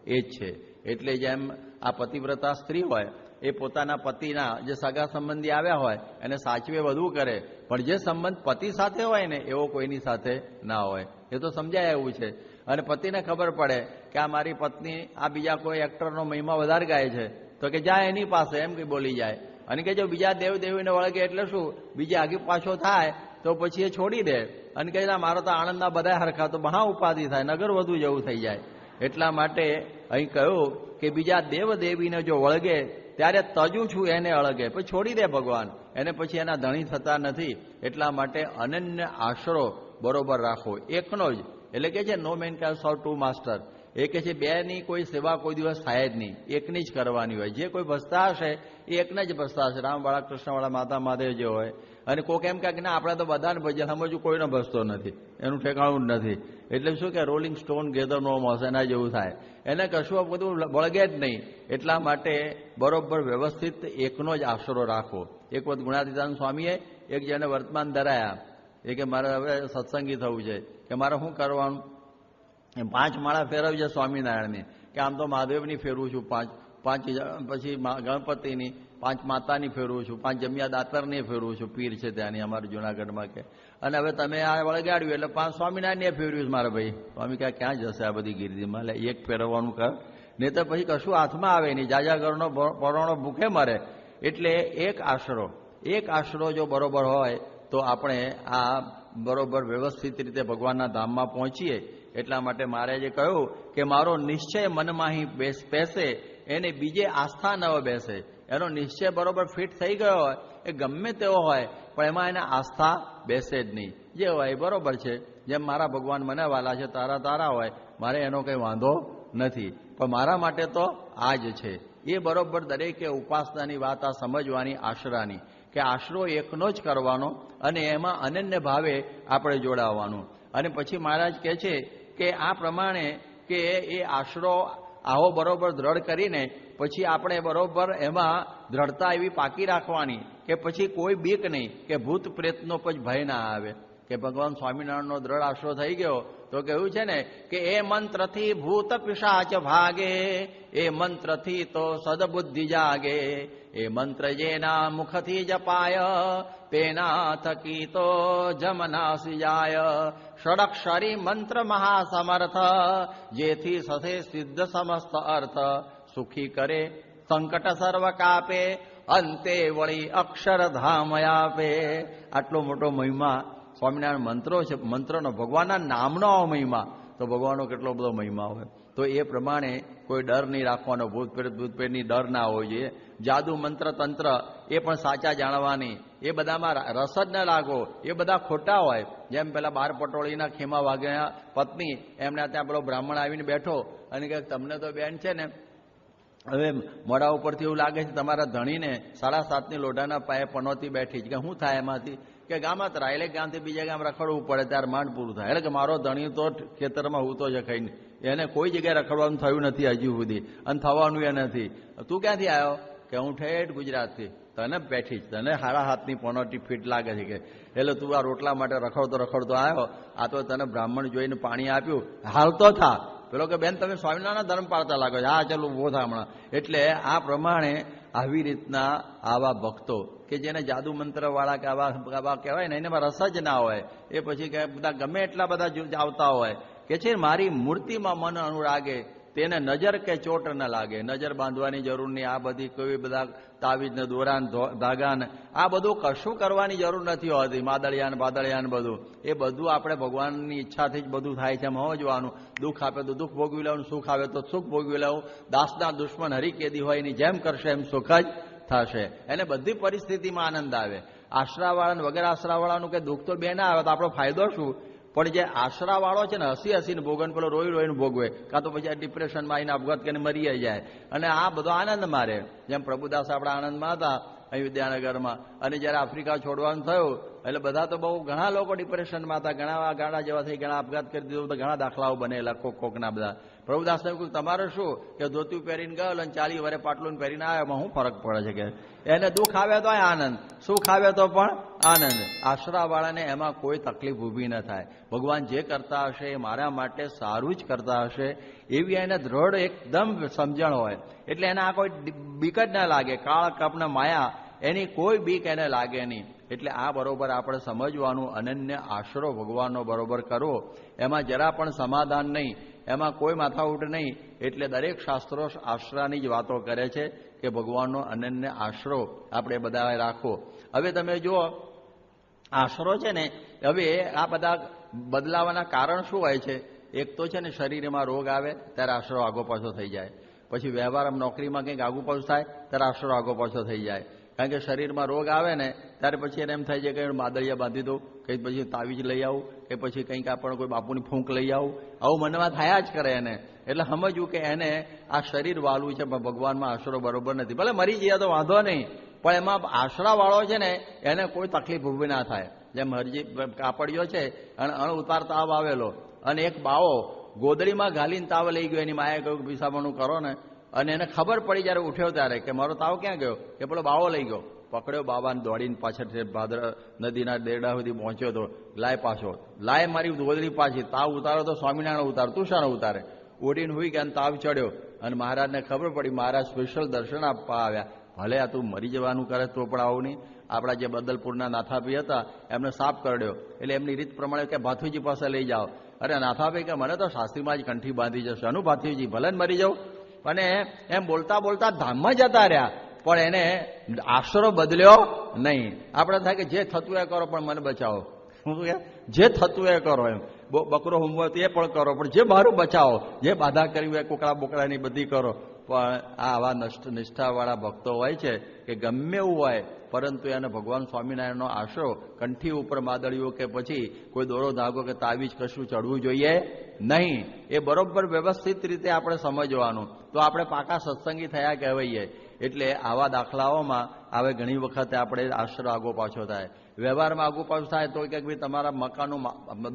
એ જ છે. એટલે જેમ આ પતિવ્રતા સ્ત્રી હોય એ પોતાના પતિના જે સગા સંબંધી આવ્યા હોય એને સાચવે વધુ કરે, પણ જે સંબંધ પતિ સાથે હોય ને એવો કોઈની સાથે ના હોય. એ તો સમજાય એવું છે. અને પતિને ખબર પડે કે આ મારી પત્ની આ બીજા કોઈ એક્ટરનો મહિમા વધારે ગાય છે, તો કે જાય એની પાસે, એમ કે બોલી જાય. અને કે જો બીજા દેવ દેવીને વળગે એટલે શું, બીજે આગી પાછો થાય તો પછી એ છોડી દે અને કહે મારો તો આણંદના બધા હરખા, તો મહા ઉપાધિ થાય, નગર વધુ જેવું થઈ જાય. એટલા માટે અહીં કહ્યું કે બીજા દેવ દેવીને જો વળગે ત્યારે તજું છું એને અળગે, પછી છોડી દે ભગવાન, એને પછી એના ધણી થતા નથી. એટલા માટે અનન્ય આશરો બરોબર રાખો, એકનો જ. એટલે કે છે નો મેન કેન સર્વ ટુ માસ્ટર. એ કે છે બેની કોઈ સેવા કોઈ દિવસ થાય જ નહીં, એકની જ કરવાની હોય. જે કોઈ ભસતા હશે એ એકને જ ભસતા હશે, રામવાળા કૃષ્ણવાળા માતા મહાદેવ જે હોય. અને કોઈક એમ કહે કે ના આપણે તો બધાને ભજે, સમજવું કોઈને ભસતો નથી, એનું ઠેકાણું જ નથી. એટલે શું કે રોલિંગ સ્ટોન ગેધર નો મોસ, એના જેવું થાય, એને કશું બધું વળગે જ નહીં. એટલા માટે બરોબર વ્યવસ્થિત એકનો જ આશરો રાખો. એક વખત ગુણાતીતાનંદ સ્વામીએ એક જણે વર્તમાન ધરાયા, એ કે મારે હવે સત્સંગી થવું છે, કે મારે શું કરવાનું, 5 માળા ફેરવજે સ્વામિનારાયણની, કે આમ તો મહાદેવની ફેરવું છું, 5 પછી ગણપતિની, 5 માતાની ફેરવું છું, 5 જમિયા દાતરની ફેરવું છું, પીર છે ત્યાંની અમારે જુનાગઢમાં. કે અને હવે તમે આ વળગાડ્યું એટલે 5 સ્વામિનારાયણ ફેરવ્યું છે મારા ભાઈ. સ્વામી કહે ક્યાં જશે આ બધી ગીરદીમાં, એટલે એક ફેરવવાનું કર, નહીં તો પછી કશું હાથમાં આવે નહીં, જાજા ઘરનો પરોણો ભૂખે મરે. એટલે એક આશરો જો બરોબર હોય તો આપણે આ બરોબર વ્યવસ્થિત રીતે ભગવાનના ધામમાં પહોંચીએ. એટલા માટે મારે જે કહ્યું કે મારો નિશ્ચય મનમાં બેસે, એને બીજે આસ્થા ન બેસે. એનો નિશ્ચય બરોબર ફિટ થઈ ગયો હોય, એ ગમે તેવો હોય, પણ એમાં એને આસ્થા બેસે જ નહીં. જે હોય એ બરોબર છે, જેમ મારા ભગવાન મને વાલા છે, તારા હોય, મારે એનો કંઈ વાંધો નથી, પણ મારા માટે તો આ જ છે. એ બરોબર દરેકે ઉપાસનાની વાત આ સમજવાની, આશરાની, કે આશરો એકનો જ કરવાનો અને એમાં અનન્ય ભાવે આપણે જોડાવાનું. અને પછી મહારાજ કહે છે કે આ પ્રમાણે કે એ આશરો આવો બરોબર દ્રઢ કરીને પછી આપણે બરોબર એમાં દ્રઢતા એવી પાકી રાખવાની કે પછી કોઈ બીક નહીં, કે ભૂત પ્રેતનો પછી ભય ના આવે. કે ભગવાન સ્વામિનારાયણનો દ્રઢ આશરો થઈ ગયો તો કેવું છે ને કે એ મંત્રથી ભૂત પિશાચ ભાગે, એ મંત્રથી તો સદબુદ્ધિ જાગે, એ મંત્ર જેના મુખથી જપાય, તેના થકી તો જમનાસી જાય. ષડક્ષરી મંત્ર મહાસમર્થ, જેથી સથે સિદ્ધ સમસ્ત અર્થ, સુખી કરે સંકટ સર્વ કાપે, અંતે વળી અક્ષરધામ આપે. આટલો મોટો મહિમા સ્વામિનારાયણ મંત્રો છે, મંત્રનો, ભગવાનના નામનો મહિમા, તો ભગવાનનો કેટલો બધો મહિમા હોય. તો એ પ્રમાણે કોઈ ડર નહીં રાખવાનો, ભૂત પ્રેતની ડર ના હોવો જોઈએ. જાદુ મંત્ર તંત્ર એ પણ સાચા જાણવાની, એ બધામાં રસ જ ન લાગો, એ બધા ખોટા હોય. જેમ પેલા 12 પટોળીના ખેમા વાગ્યા પત્ની, એમને ત્યાં પેલો બ્રાહ્મણ આવીને બેઠો અને કે તમને તો બેન છે ને હવે મોઢા ઉપરથી એવું લાગે છે તમારા ધણીને 7.5ની લોઢાના પાયે પનોતી બેઠી છે, કે શું થાય એમાંથી, કે ગામમાં રાયલે ગામથી બીજા ગામ રખડવું પડે ત્યારે માંડ પૂરું થાય. એટલે કે મારો ધણી તો ખેતરમાં હૂતો છે ખાઈને, એને કોઈ જગ્યાએ રખડવાનું થયું નથી હજી સુધી, અને થવાનું એ નથી. તું ક્યાંથી આવ્યો, કે હું ઠેઠ ગુજરાતથી. તને બેઠી જ, તને 7.5ની પનોતી ફીટ લાગે છે, કે એટલે તું આ રોટલા માટે રખડતો આવ્યો, આ તો તને બ્રાહ્મણ જોઈને પાણી આપ્યું, હાલતો થા. પેલો કે બેન તમે સ્વામિનારાયણ ધર્મ પાળતા લાગો છો, હા ચાલો ઉભો થા હમણાં. એટલે આ પ્રમાણે આવી રીતના આવા ભક્તો કે જેને જાદુ મંત્ર વાળા કે આવા કહેવાય ને, એનામાં રસ જ ના હોય, એ પછી કે બધા ગમે એટલા બધા આવતા હોય, કે છે મારી મૂર્તિમાં મન અનુરાગે, તેને નજર કે ચોટ ન લાગે. નજર બાંધવાની જરૂર નહીં, આ બધી કોઈ બધા તાવીજ ને દોરાન ધાગાન આ બધું કશું કરવાની જરૂર નથી હોતી. માદળિયાન બાદળિયાન બધું, એ બધું આપણે ભગવાનની ઈચ્છાથી જ બધું થાય છે, સમજવાનું. દુઃખ આપે તો દુઃખ ભોગવી લેવું, સુખ આવે તો સુખ ભોગવી લેવું. દાસના દુશ્મન હરિકેદી હોય એની જેમ કરશે એમ સુખ જ થશે. એને બધી પરિસ્થિતિમાં આનંદ આવે. આશરાવાળાને વગર આશરાવાળાનું કે દુઃખ તો બે ના આવે તો આપણો ફાયદો શું? પણ જે આશરાવાળો છે ને હસી હસીને ભોગવે, પેલો રોઈ રોઈને ભોગવે, કાં તો પછી આ ડિપ્રેશનમાં આવીને આપઘાત કરીને મરી જાય, અને આ બધો આનંદ મારે. જેમ પ્રભુદાસ આપણા આનંદમાં હતા અહીં વિદ્યાનગરમાં, અને જ્યારે આફ્રિકા છોડવાનું થયું એટલે બધા તો બહુ ઘણા લોકો ડિપ્રેશનમાં હતા, ઘણા ગાડા જેવા થઈ, ઘણા આપઘાત કરી દીધો, ઘણા દાખલાઓ બનેલા કોકના બધા. પ્રભુદાસને કહ્યું તમારે શું કે ધોતિયું પહેરીને ગયો અને 40 વરે પાટલું પહેરીને આવ્યો, એમાં શું ફરક પડે છે કે એને દુઃખ આવે તો આનંદ, સુખ આવે તો પણ આનંદ. આશરાવાળાને એમાં કોઈ તકલીફ ઊભી ન થાય. ભગવાન જે કરતા હશે એ મારા માટે સારું જ કરતા હશે એવી એને દ્રઢ એકદમ સમજણ હોય, એટલે એને આ કોઈ બીક જ ના લાગે. કાળ કપને માયા એની કોઈ બીક એને લાગે નહીં. એટલે આ બરોબર આપણે સમજવાનું, અનન્ય આશરો ભગવાનનો બરોબર કરવો, એમાં જરા પણ સમાધાન નહીં, એમાં કોઈ માથાઉટ નહીં. એટલે દરેક શાસ્ત્રો આશરાની જ વાતો કરે છે કે ભગવાનનો અનન્ય આશરો આપણે બધાએ રાખવો. હવે તમે જુઓ આશરો છે ને, હવે આ બધા બદલાવાના કારણ શું હોય છે? એક તો છે ને શરીરમાં રોગ આવે ત્યારે આશરો આગો પાછો થઈ જાય, પછી વ્યવહારમાં નોકરીમાં કંઈક આગુ પાછું થાય ત્યારે આશરો આગો પાછો થઈ જાય. કારણ કે શરીરમાં રોગ આવે ને ત્યારે પછી એને એમ થાય છે કે માદળિયા બાંધી દઉં, કંઈક પછી તાવીજ લઈ આવું, કે પછી કંઈક આપણે કોઈ બાપુની ફૂંક લઈ આવું, આવું મનમાં થયા જ કરે એને. એટલે સમજવું કે એને આ શરીર વાળું છે, પણ ભગવાનમાં આશરો બરોબર નથી. ભલે મરી ગયા તો વાંધો નહીં, પણ એમાં આશરાવાળો છે ને એને કોઈ તકલીફ ઊભી ના થાય. જેમ હરજી કાપડિયો છે અને અણ ઉતાર તાવ આવેલો, અને એક બાવો ગોદડીમાં ઘાલીને તાવ લઈ ગયો, એની માએ કહ્યું પીસાવાનું કરો ને, અને એને ખબર પડી જ્યારે ઉઠ્યો ત્યારે કે મારો તાવ ક્યાં ગયો, કે પેલો બાવો લઈ ગયો. પકડ્યો બાબાને, દોડીને પાછળ ભાદર નદીના દેરડા સુધી પહોંચ્યો હતો, લાય પાછો, લાય મારી ગોદડી પાછી, તાવ ઉતારો તો સ્વામિનારાયણ ઉતાર, તું શાનો ઉતારે? ઉડીને હુઈ ગયા, તાવ ચડ્યો, અને મહારાજને ખબર પડી, મહારાજ સ્પેશિયલ દર્શન આપવા આવ્યા. ભલે આ તું મરી જવાનું કરે તો પણ આવું નહીં. આપણા જે બદલપુરના નાથાભાઈ હતા એમને સાપ કરડ્યો, એટલે એમની રીત પ્રમાણે કે ભાથુજી પાસે લઈ જાઓ. અરે નાથાભાઈ કે મને તો શાસ્ત્રીમાં જ કંઠી બાંધી જશે, અનુ ભાથુજી ભલે જ મરી જાઉં. અને એમ બોલતા બોલતા ધામમાં જતા રહ્યા, પણ એને આશરો બદલ્યો નહીં. આપણે થાય કે જે થતું એ કરો પણ મને બચાવો, શું કે જે થતું એ કરો, એમ બકરો હુમવો એ પણ કરો, પણ જે મારું બચાવો, જે બાધા કરી હોય કોકડા બોકડાની બધી કરો. પણ આવા નિષ્ઠાવાળા ભક્તો હોય છે કે ગમે એવું હોય, પરંતુ એને ભગવાન સ્વામિનારાયણનો આશરો કંઠી ઉપર માદળ્યો કે પછી કોઈ દોરો ધાગો કે તાવીજ કશું ચડવું જોઈએ નહીં. એ બરોબર વ્યવસ્થિત રીતે આપણે સમજવાનું, તો આપણે પાકા સત્સંગી થયા કહેવાઈએ. એટલે આવા દાખલાઓમાં હવે ઘણી વખતે આપણે આશરો આગો પાછો થાય, વ્યવહારમાં આગો પાછો થાય તો કે ભાઈ તમારા મકાનનું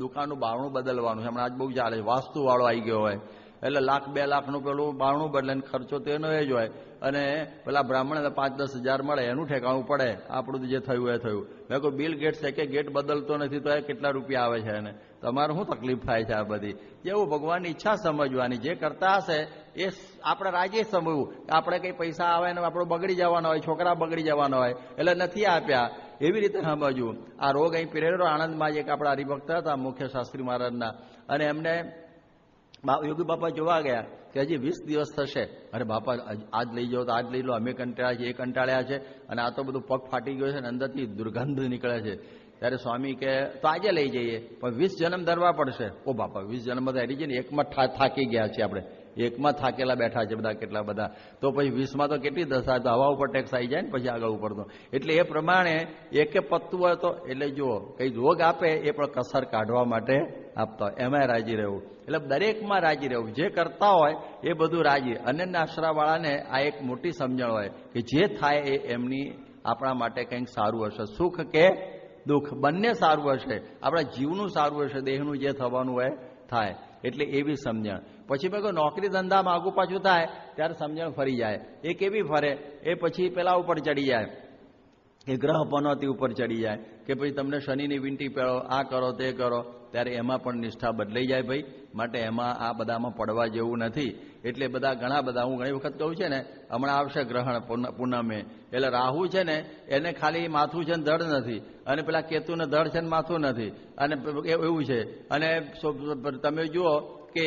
દુકાનનું બારણું બદલવાનું છે. હમણાં આજ બહુ ચાલે, વાસ્તુવાળો આવી ગયો હોય, એટલે 1,00,000-2 લાખનું પેલું બારણું બદલે, ખર્ચો તો એનો એ જ હોય, અને પેલા બ્રાહ્મણને 5-10 હજાર મળે, એનું ઠેકાણું પડે. આપણું જે થયું એ થયું. મેં કહ્યું બિલ ગેટ્સ કે ગેટ બદલતો નથી તો એ કેટલા રૂપિયા આવે છે એને, તમારે શું તકલીફ થાય છે? આ બધી જેવું ભગવાનની ઈચ્છા સમજવાની, જે કરતા હશે એ આપણે રાજી સમજવું. આપણે કંઈ પૈસા આવે ને આપણું બગડી જવાનો હોય, છોકરા બગડી જવાનો હોય એટલે નથી આપ્યા, એવી રીતે સમજવું. આ રોગ અહીં પીરેલો આણંદમાં એક આપણા હરિભક્ત હતા મુખ્ય શાસ્ત્રી મહારાજના, અને એમને યોગી બાપા જોવા ગયા કે હજી 20 દિવસ થશે. અરે બાપા આજ લઈ જાઓ તો આજ લઈ લો, અમે કંટાળ્યા છે, એ કંટાળ્યા છે, અને આ તો બધું પગ ફાટી ગયો છે ને અંદરથી દુર્ગંધ નીકળે છે. ત્યારે સ્વામી કે તો આજે લઈ જઈએ, પણ 20 જન્મ ધરવા પડશે. ઓ બાપા 20 જન્મ ધરી છે ને, એકમાં થાકી ગયા છે આપણે, એકમાં થાકેલા બેઠા છે બધા, કેટલા બધા, તો પછી 20માં તો કેટલી દશા, તો હવા ઉપર ટેક્સ આવી જાય ને પછી આગળ ઉપર તો. એટલે એ પ્રમાણે એકે પત્તું હોય તો, એટલે જુઓ કંઈ રોગ આપે એ પણ કસર કાઢવા માટે આપતા હોય, એમાં રાજી રહેવું. એટલે દરેકમાં રાજી રહેવું, જે કરતા હોય એ બધું રાજી. અનન્ય આશરાવાળાને આ એક મોટી સમજણ હોય કે જે થાય એ એમની આપણા માટે કંઈક સારું હશે, સુખ કે દુઃખ બંને સારું હશે, આપણા જીવનું સારું હશે, દેહનું જે થવાનું હોય થાય. એટલે એવી સમજણ. પછી મેં કહ્યું નોકરી ધંધામાં આગુ પાછું થાય ત્યારે સમજણ ફરી જાય. એ કેવી ફરે? એ પછી પેલા ઉપર ચડી જાય, એ ગ્રહ પનોતી ઉપર ચડી જાય કે પછી તમને શનિની વીંટી પહેરો, આ કરો તે કરો, ત્યારે એમાં પણ નિષ્ઠા બદલાઈ જાય ભાઈ. માટે એમાં આ બધામાં પડવા જેવું નથી. એટલે બધા ઘણા બધા, હું ઘણી વખત કહું છે ને, હમણાં આવશે ગ્રહણ પૂનમે, એટલે રાહુ છે ને એને ખાલી માથું છે ને ધડ નથી, અને પેલા કેતુને ધડ છે ને માથું નથી, અને એવું છે. અને તમે જુઓ કે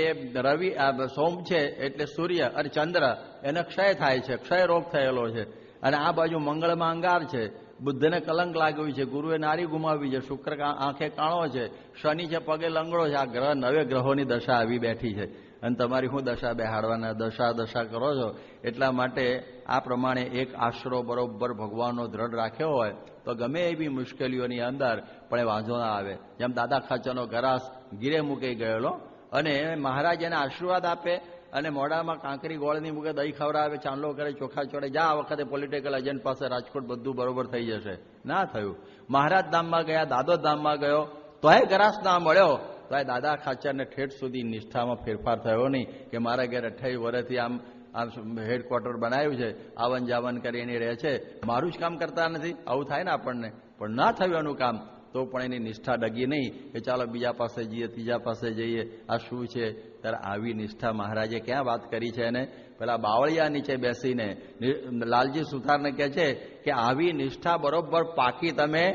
રવિ સોમ છે એટલે સૂર્ય અને ચંદ્ર એને ક્ષય થાય છે, ક્ષય રોગ થયેલો છે. અને આ બાજુ મંગળમાં અંગાર છે, બુદ્ધને કલંક લાગ્યું છે, ગુરુએ નારી ગુમાવી છે, શુક્ર આંખે કાણો છે, શનિ છે પગે લંગડો છે. આ ગ્રહ 9 ગ્રહોની દશા આવી બેઠી છે. અને તમારી શું દશા બેહાડવાના, દશા કરો છો. એટલા માટે આ પ્રમાણે એક આશરો બરોબર ભગવાનનો દ્રઢ રાખ્યો હોય તો ગમે એવી મુશ્કેલીઓની અંદર પણ એ વાંધો ના આવે. જેમ દાદા ખાચરનો ગરાસ ગીરે મૂકી ગયેલો અને મહારાજ એને આશીર્વાદ આપે અને મોઢામાં કાંકરી ગોળની મૂકે, દહીં ખવડાવે, ચાંદલો કરે, ચોખા ચોડે, જા આ વખતે પોલિટિકલ એજન્ટ પાસે રાજકોટ બધું બરોબર થઈ જશે. ના થયું. મહારાજ ધામમાં ગયા, દાદોદ ધામમાં ગયો તોય ગરાસ ના મળ્યો, તો એ દાદા ખાચરને ઠેઠ સુધી નિષ્ઠામાં ફેરફાર થયો નહીં કે મારા ઘેર 28 વર્ષથી આમ હેડક્વાર્ટર બનાવ્યું છે, આવન જાવન કરીને રહે છે, મારું જ કામ કરતા નથી. આવું થાય ને આપણને. પણ ના થયું એનું કામ તો પણ એની નિષ્ઠા ડગી નહીં કે ચાલો બીજા પાસે જઈએ, ત્રીજા પાસે જઈએ, આ શું છે. ત્યારે આવી નિષ્ઠા મહારાજે ક્યાં વાત કરી છે. એને પેલા બાવળિયા નીચે બેસીને લાલજી સુથારને કહે છે કે આવી નિષ્ઠા બરોબર પાકી તમે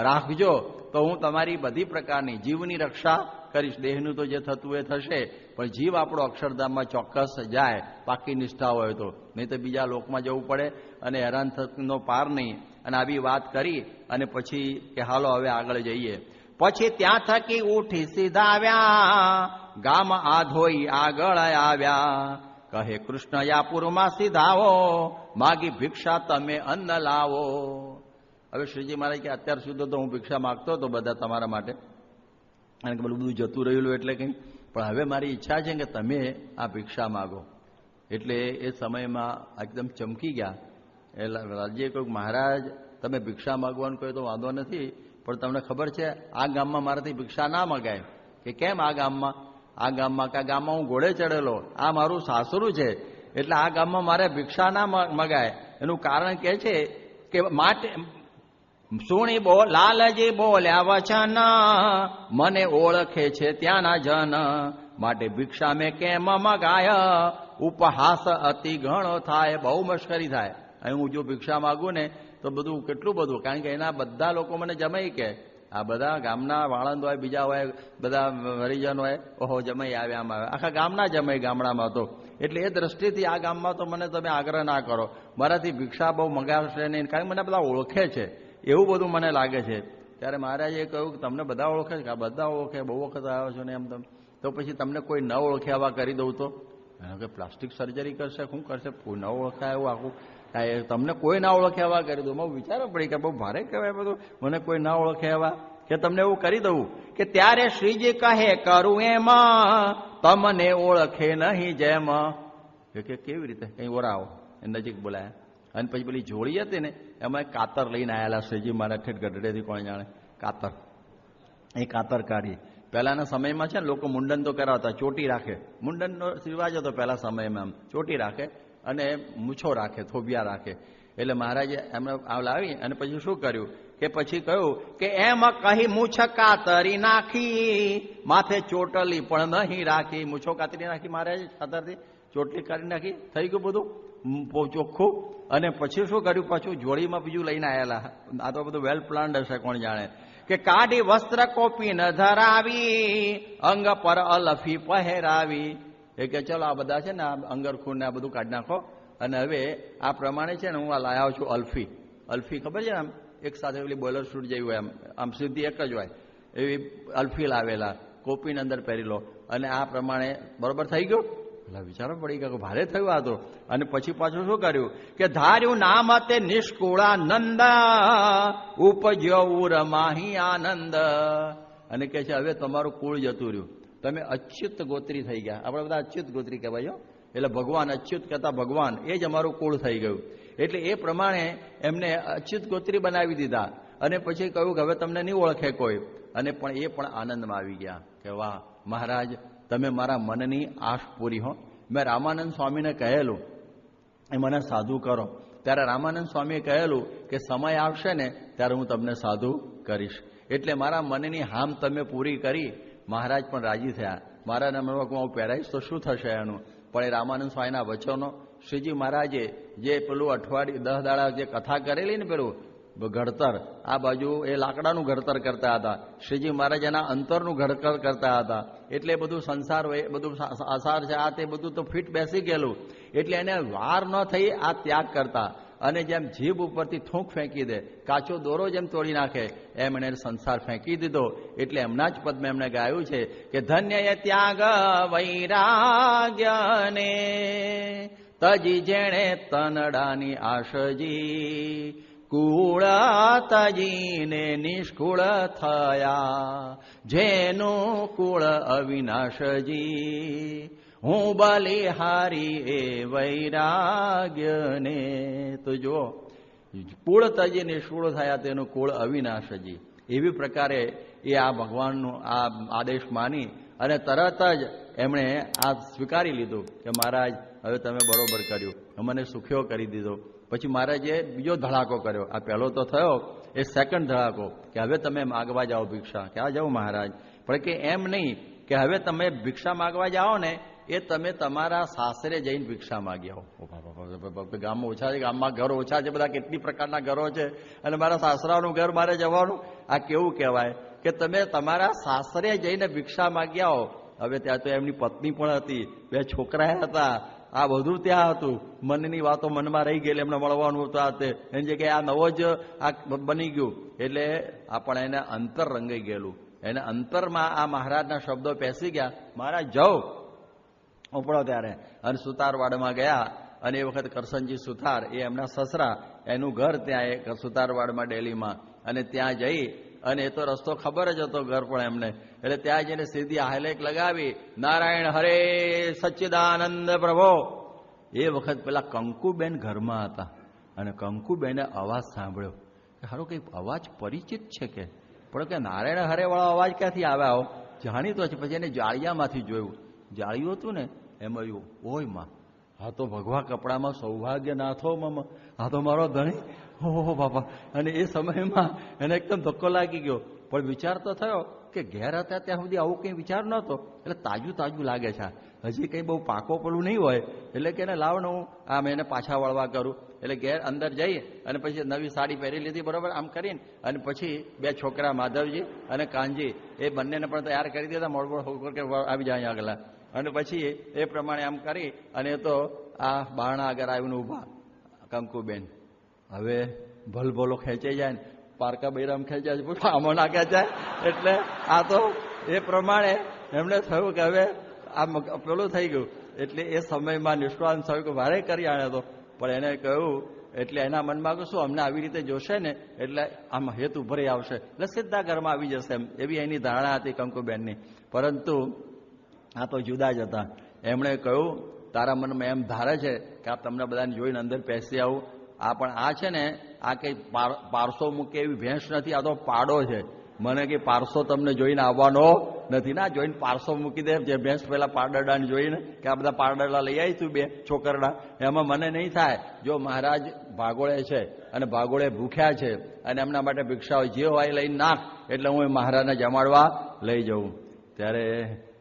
રાખજો તો હું તમારી બધી પ્રકારની જીવની રક્ષા કરીશ. દેહનું તો જે થતું એ થશે, પણ જીવ આપણો અક્ષરધામમાં ચોક્કસ જાય પાકી નિષ્ઠા હોય તો. નહીં તો બીજા લોકમાં જવું પડે અને હેરાન થવાનો પાર નહીં. અને આવી વાત કરી અને પછી કે હાલો હવે આગળ જઈએ. પછી ત્યાં થકી ઉઠી સીધા આવ્યા, ગામ આધોઈ આગળ આવ્યા. કહે કૃષ્ણયાપુરમાં સીધાવો, માગી ભિક્ષા તમે અન્ન લાવો. હવે શ્રીજી મહારાજ કે અત્યાર સુધી તો હું ભિક્ષા માગતો હતો બધા તમારા માટે, અને બધું જતું રહેલું એટલે કંઈ, પણ હવે મારી ઈચ્છા છે કે તમે આ ભિક્ષા માગો. એટલે એ સમયમાં એકદમ ચમકી ગયા. એટલે લાલજીએ કહ્યું મહારાજ તમે ભિક્ષા માગવાનું કહ્યું તો વાંધો નથી, પણ તમને ખબર છે આ ગામમાં મારાથી ભિક્ષા ના મગાય. કે કેમ આ ગામમાં? આ ગામમાં કે ગામમાં હું ઘોડે ચડેલો, આ મારું સાસરું છે, એટલે આ ગામમાં મારે ભિક્ષા ના મગાય. એનું કારણ કે છે કે માટે સુણી લાલજી બોલ્યા વચન, મને ઓળખે છે ત્યાંના જન, માટે ભિક્ષા મેં કેમ મગાય, ઉપહાસ અતિ ઘણો થાય, બહુ મશ્કરી થાય. અહીં હું જો ભિક્ષા માગું ને તો બધું કેટલું બધું, કારણ કે એના બધા લોકો મને જમાઈ કે આ બધા ગામના વાળંદ હોય, બીજા હોય, બધા હરિજન હોય, ઓહો જમાઈ આવ્યા, આમ આવે, આખા ગામના જમાઈ ગામડામાં તો. એટલે એ દ્રષ્ટિથી આ ગામમાં તો મને તમે આગ્રહ ના કરો, મારાથી ભિક્ષા બહુ મગાવશે નહીં, કારણ કે મને બધા ઓળખે છે એવું બધું મને લાગે છે. ત્યારે મહારાજે કહ્યું કે તમને બધા ઓળખે છે? બધા ઓળખે, બહુ વખત આવ્યો છો ને એમ તમે. તો પછી તમને કોઈ ન ઓળખે આવા કરી દઉં તો? કે પ્લાસ્ટિક સર્જરી કરશે, શું કરશે, કોઈ ન ઓળખાય એવું આખું તમને કોઈ ના ઓળખે એવા કરી દઉં. બહુ વિચારો પડી કે બહુ ભારે કહેવાય બધું, મને કોઈ ના ઓળખે એવા કે તમને એવું કરી દઉં. કે ત્યારે શ્રીજી કહે કરું એમાં, તમને ઓળખે નહીં જેમ. કે કેવી રીતે? કઈ ઓરાવો નજીક બોલાયા. અને પછી પેલી જોડી હતી ને એમાં કાતર લઈને આવેલા શ્રીજી મારા ઠેઠ ગઢડેથી, કોણ જાણે કાતર. એ કાતર કાઢી. પહેલાના સમયમાં છે ને લોકો મુંડન તો કરાવતા, ચોટી રાખે. મુંડનનો રિવાજ હતો પહેલા સમયમાં, આમ ચોટી રાખે અને મૂછો રાખે, થોભિયા રાખે. એટલે મહારાજે એમને લાવી અને પછી શું કર્યું કે પછી કહ્યું કે એમ કહી મૂછ કાતરી નાખી, માથે ચોટલી પણ નહીં રાખી. મૂછો કાતરી નાખી મહારાજે કાતરથી, ચોટલી કાઢી નાખી, થઈ ગયું બધું ચોખ્ખું. અને પછી શું કર્યું, પાછું જોડીમાં બીજું લઈને આવેલા. આ તો બધું વેલ પ્લાન્ડ હશે, કોણ જાણે. કે કાઢી વસ્ત્ર કોપી ન ધરાવી, અંગ પર અલફી પહેરાવી. એ કે ચલો આ બધા છે ને આ અંગરખૂન ને આ બધું કાઢી નાખો. અને હવે આ પ્રમાણે છે ને હું આ લાવ્યો છું અલ્ફી. અલ્ફી ખબર છે આમ એક સાથે પેલી બોલર શૂટ જેવી હોય, આમ સીધી એક જ હોય એવી અલ્ફી લાવેલા, કોપીની અંદર પહેરી લો. અને આ પ્રમાણે બરોબર થઈ ગયું. એટલે વિચારો પડી ગયો, ભારે થયું આ તો. અને પછી પાછું શું કર્યું કે ધાર્યું નામ તે નિષ્કુળાનંદ, ઉપજ્યો ઉર માહી આનંદ. અને કે છે હવે તમારું કુળ જતું રહ્યું, તમે અચ્યુત ગોત્રી થઈ ગયા. આપણે બધા અચ્યુત ગોત્રી કહેવાય. એટલે ભગવાન અચ્યુત કહેતા ભગવાન, એ જ અમારું કુળ થઈ ગયું. એટલે એ પ્રમાણે એમને અચ્યુત ગોત્રી બનાવી દીધા. અને પછી કહ્યું કે હવે તમને નહીં ઓળખે કોઈ. અને પણ એ પણ આનંદમાં આવી ગયા કે વાહ મહારાજ તમે મારા મનની આશ પૂરી હો. મેં રામાનંદ સ્વામીને કહેલું એ મને સાધુ કરો, ત્યારે રામાનંદ સ્વામીએ કહેલું કે સમય આવશે ને ત્યારે હું તમને સાધુ કરીશ. એટલે મારા મનની હામ તમે પૂરી કરી. મહારાજ પણ રાજી થયા. મારા મનમાં હું પહેરાઈશ તો શું થશે એનું. પણ એ રામાનંદ સ્વામીના વચનો, શ્રીજી મહારાજે જે પેલું અઠવાડિયું 10 દાડા જે કથા કરેલી ને પેલું ઘડતર, આ બાજુ એ લાકડાનું ઘડતર કરતા હતા, શ્રીજી મહારાજ એના અંતરનું ઘડતર કરતા હતા. એટલે બધું સંસાર હોય, બધું આસાર છે, આ તે બધું તો ફિટ બેસી ગયેલું. એટલે એને વાર ન થઈ આ ત્યાગ કરતા. અને જેમ જીભ ઉપરથી થૂંક ફેંકી દે, કાચો દોરો જેમ તોડી નાખે, એમ એણે સંસાર ફેંકી દીધો. એટલે એમના જ પદમાં એમણે ગાયું છે કે ધન્ય ત્યાગ વૈરાગ્યને તજી જેણે તનડાની આશજી, કુળ તજીને નિષ્કુળ થયા જેનું કુળ અવિનાશજી, હું બલિહારી એ વૈરાગ્યને. તો જુઓ, કુળ તજી નિષ્કુળ થયા તેનું કુળ અવિનાશજી. એવી પ્રકારે એ આ ભગવાનનું આ આદેશ માની અને તરત જ એમણે આ સ્વીકારી લીધું કે મહારાજ હવે તમે બરોબર કર્યું, મને સુખ્યો કરી દીધો. પછી મહારાજે બીજો ધડાકો કર્યો. આ પહેલો તો થયો, એ સેકન્ડ ધડાકો કે હવે તમે માગવા જાઓ ભિક્ષા. ક્યાં જાઓ મહારાજ? પણ કે એમ નહીં કે હવે તમે ભિક્ષા માગવા જાઓ ને એ તમે તમારા સાસરે જઈને ભિક્ષા માગી આવો. ગામમાં ઓછા છે, ગામમાં ઘર ઓછા છે, બધા કેટલી પ્રકારના ઘરો છે, અને મારા સાસરાનું ઘર મારે જવાનું. આ કેવું કહેવાય કે તમે તમારા સાસરે જઈને ભિક્ષા માગી આવો. હવે ત્યાં તો એમની પત્ની પણ હતી, 2 છોકરા હતા, આ બધું ત્યાં હતું. મનની વાતો મનમાં રહી ગયેલી, એમને મળવાનું હતું. આ તે એની જગ્યાએ આ નવો જ આ બની ગયું. એટલે આપણે એને અંતર રંગાઈ ગયેલું. એને અંતરમાં આ મહારાજના શબ્દો પેસી ગયા. મહારાજ જાઓ ઉપડો ત્યારે. અને સુતારવાડમાં ગયા. અને એ વખત કરશનજી સુથાર એ એમના સસરા, એનું ઘર ત્યાં એ સુતારવાડમાં ડેલીમાં. અને ત્યાં જઈ અને એ તો રસ્તો ખબર જ હતો ઘર પણ એમને. એટલે ત્યાં જઈને સીધી હાલેક લગાવી, નારાયણ હરે સચ્ચિદાનંદ પ્રભો. એ વખત પેલા કંકુબેન ઘરમાં હતા અને કંકુબેને અવાજ સાંભળ્યો કે હારું કંઈ અવાજ પરિચિત છે કે, પણ કે નારાયણ હરે વાળો અવાજ ક્યાંથી આવ્યો, જાણીતો છે. પછી એને જાળિયામાંથી જોયું. જાળિયું હતું ને એમાં એવું, ઓય માં, હા તો ભગવા કપડામાં સૌભાગ્ય નાથો મમ, હા તો મારો ધણી, ઓહો બાપા. અને એ સમયમાં એને એકદમ ધક્કો લાગી ગયો. પણ વિચાર તો થયો કે ઘેર હતા ત્યાં સુધી આવું કંઈ વિચાર નહોતો. એટલે તાજું તાજું લાગે છે, હજી કંઈ બહુ પાકો પેલું નહીં હોય. એટલે કે એને લાવને હું આમ એને પાછા વળવા કરું. એટલે ઘેર અંદર જઈ અને પછી નવી સાડી પહેરી લીધી બરોબર આમ કરીને. અને પછી 2 છોકરા માધવજી અને કાનજી એ બંનેને પણ તૈયાર કરી દીધા, મોડબોડ કે આવી જાય આગળ. અને પછી એ પ્રમાણે આમ કરી અને તો આ બારણા આગળ આવીને ઊભા કંકુબેન. હવે ભલભોલો ખેંચાઈ જાય ને, પારકા બૈરામ ખેંચાય છે, આમો ના ખેંચાય. એટલે આ તો એ પ્રમાણે એમને થયું કે હવે આ પેલું થઈ ગયું. એટલે એ સમયમાં નિષ્કાળ થયું કે ભારે કરી આણે તો. પણ એને કહ્યું, એટલે એના મનમાં કે શું અમને આવી રીતે જોશે ને એટલે આમ હેતુ ભરી આવશે, એટલે સીધા ઘરમાં આવી જશે એમ, એવી એની ધારણા હતી કંકુબેનની. પરંતુ આ તો જુદા જ હતા. એમણે કહ્યું તારા મનમાં એમ ધારે છે કે આ તમને બધાને જોઈને અંદર પેસી આવું. આ પણ આ છે ને આ કંઈ પારસો મૂકે એવી ભેંસ નથી, આ તો પાડો છે. મને કે પારસો તમને જોઈને આવવાનો નથી. ના, જોઈને પારસો મૂકી દે. જે ભેંસ પેલા પારડરડાને જોઈને કે આ બધા પારડરડા લઈ આવી તું 2 છોકરડા, એમાં મને નહીં થાય. જો મહારાજ ભાગોળે છે અને ભાગોળે ભૂખ્યા છે અને એમના માટે ભિક્ષા હોય, જે હોય લઈને નાખ, એટલે હું મહારાજને જમાડવા લઈ જઉં. ત્યારે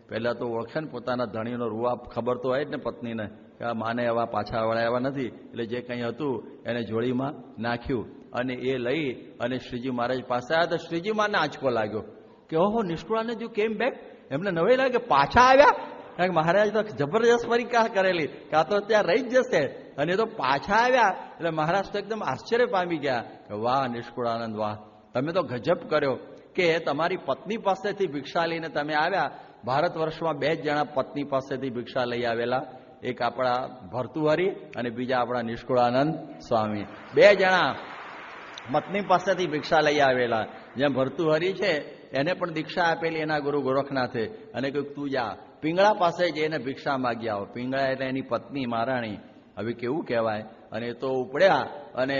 પહેલાં તો ઓળખે ને પોતાના ધણીનો રૂઆબ, ખબર તો હોય જ ને પત્નીને કે આ માને એવા પાછા વળાવ્યા નથી. એટલે જે કંઈ હતું એને જોડીમાં નાખ્યું અને એ લઈ અને શ્રીજી મહારાજ પાસે આવ્યા. તો શ્રીજીમાંને આંચકો લાગ્યો કે ઓહો નિષ્કુળાને જો કેમ બેક. એમને નવાઈ લાગે પાછા આવ્યા. કારણ કે મહારાજ તો જબરજસ્ત પરિક્રમા કરેલી કે આ તો ત્યાં રહી જ જશે, અને એ તો પાછા આવ્યા. એટલે મહારાજ તો એકદમ આશ્ચર્ય પામી ગયા કે વાહ નિષ્કુળાનંદ, વાહ, તમે તો ગજબ કર્યો કે તમારી પત્ની પાસેથી ભિક્ષા લઈને તમે આવ્યા. ભારત વર્ષમાં 2 જ જણા પત્ની પાસેથી ભિક્ષા લઈ આવેલા, એક આપણા ભર્તુહરી અને બીજા આપણા નિષ્કુળાનંદ સ્વામી. 2 જણા પત્ની પાસેથી ભિક્ષા લઈ આવેલા. જેમ ભર્તુહરી છે એને પણ દીક્ષા આપેલી એના ગુરુ ગોરખનાથે, અને કહ્યું તું જા પિંગળા પાસે જઈને ભિક્ષા માગી આવો. પિંગળા એટલે એની પત્ની મહારાણી. હવે કેવું કહેવાય. અને એ તો ઉપડ્યા અને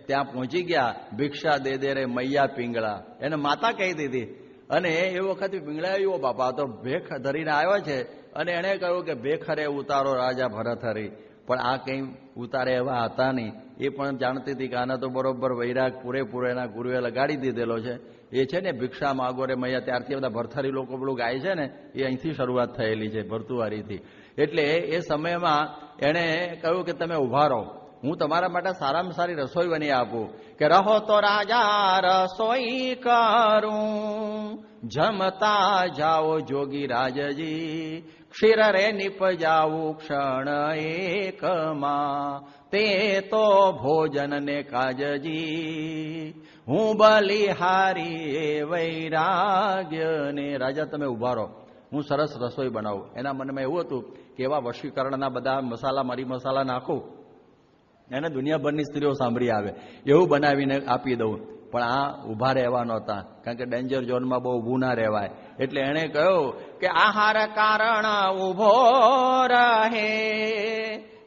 ત્યાં પહોંચી ગયા. ભિક્ષા દે દે રે મૈયા પિંગળા, એને માતા કહી દીધી. અને એ વખતે પિંગળા આવ્યો, બાપા તો ભેખ ધરીને આવ્યો છે. અને એણે કહ્યું કે ભેખ હરે ઉતારો રાજા ભરત હરી. પણ આ કંઈ ઉતારે એવા હતા નહીં. એ પણ જાણતી હતી કે આને તો બરોબર વૈરાગ પૂરેપૂરો એના ગુરુએ લગાડી દીધેલો છે. એ છે ને ભિક્ષા માગો રે મૈયા, ત્યારથી બધા ભરથારી લોકો પેલું ગાય છે ને એ અહીંથી શરૂઆત થયેલી છે, ભરતુવારીથી. એટલે એ સમયમાં એણે કહ્યું કે તમે ઉભા રહો, હું તમારા માટે સારામાં સારી રસોઈ બની આપું. કે રહો તો રાજા રસોઈ કરું, જમતા જાઓ જોગી રાજજી, ક્ષીર રે નિપજાવું ક્ષણ એકમાં, તે તો ભોજન ને કાજજી, હું બલિહારી વૈરાગ્ય ને. રાજા તમે ઉભા રહો, હું સરસ રસોઈ બનાવું. એના મનમાં એવું હતું કે એવા વશીકરણના બધા મસાલા, મરી મસાલા નાખું, એને દુનિયાભરની સ્ત્રીઓ સાંભળી આવે એવું બનાવીને આપી દઉં. પણ આ ઊભા રહેવા નહોતા, કારણ કે ડેન્જર ઝોનમાં બહુ ઊભું ના રહેવાય. એટલે એણે કહ્યું કે આહાર કારણ ઊભો રહે,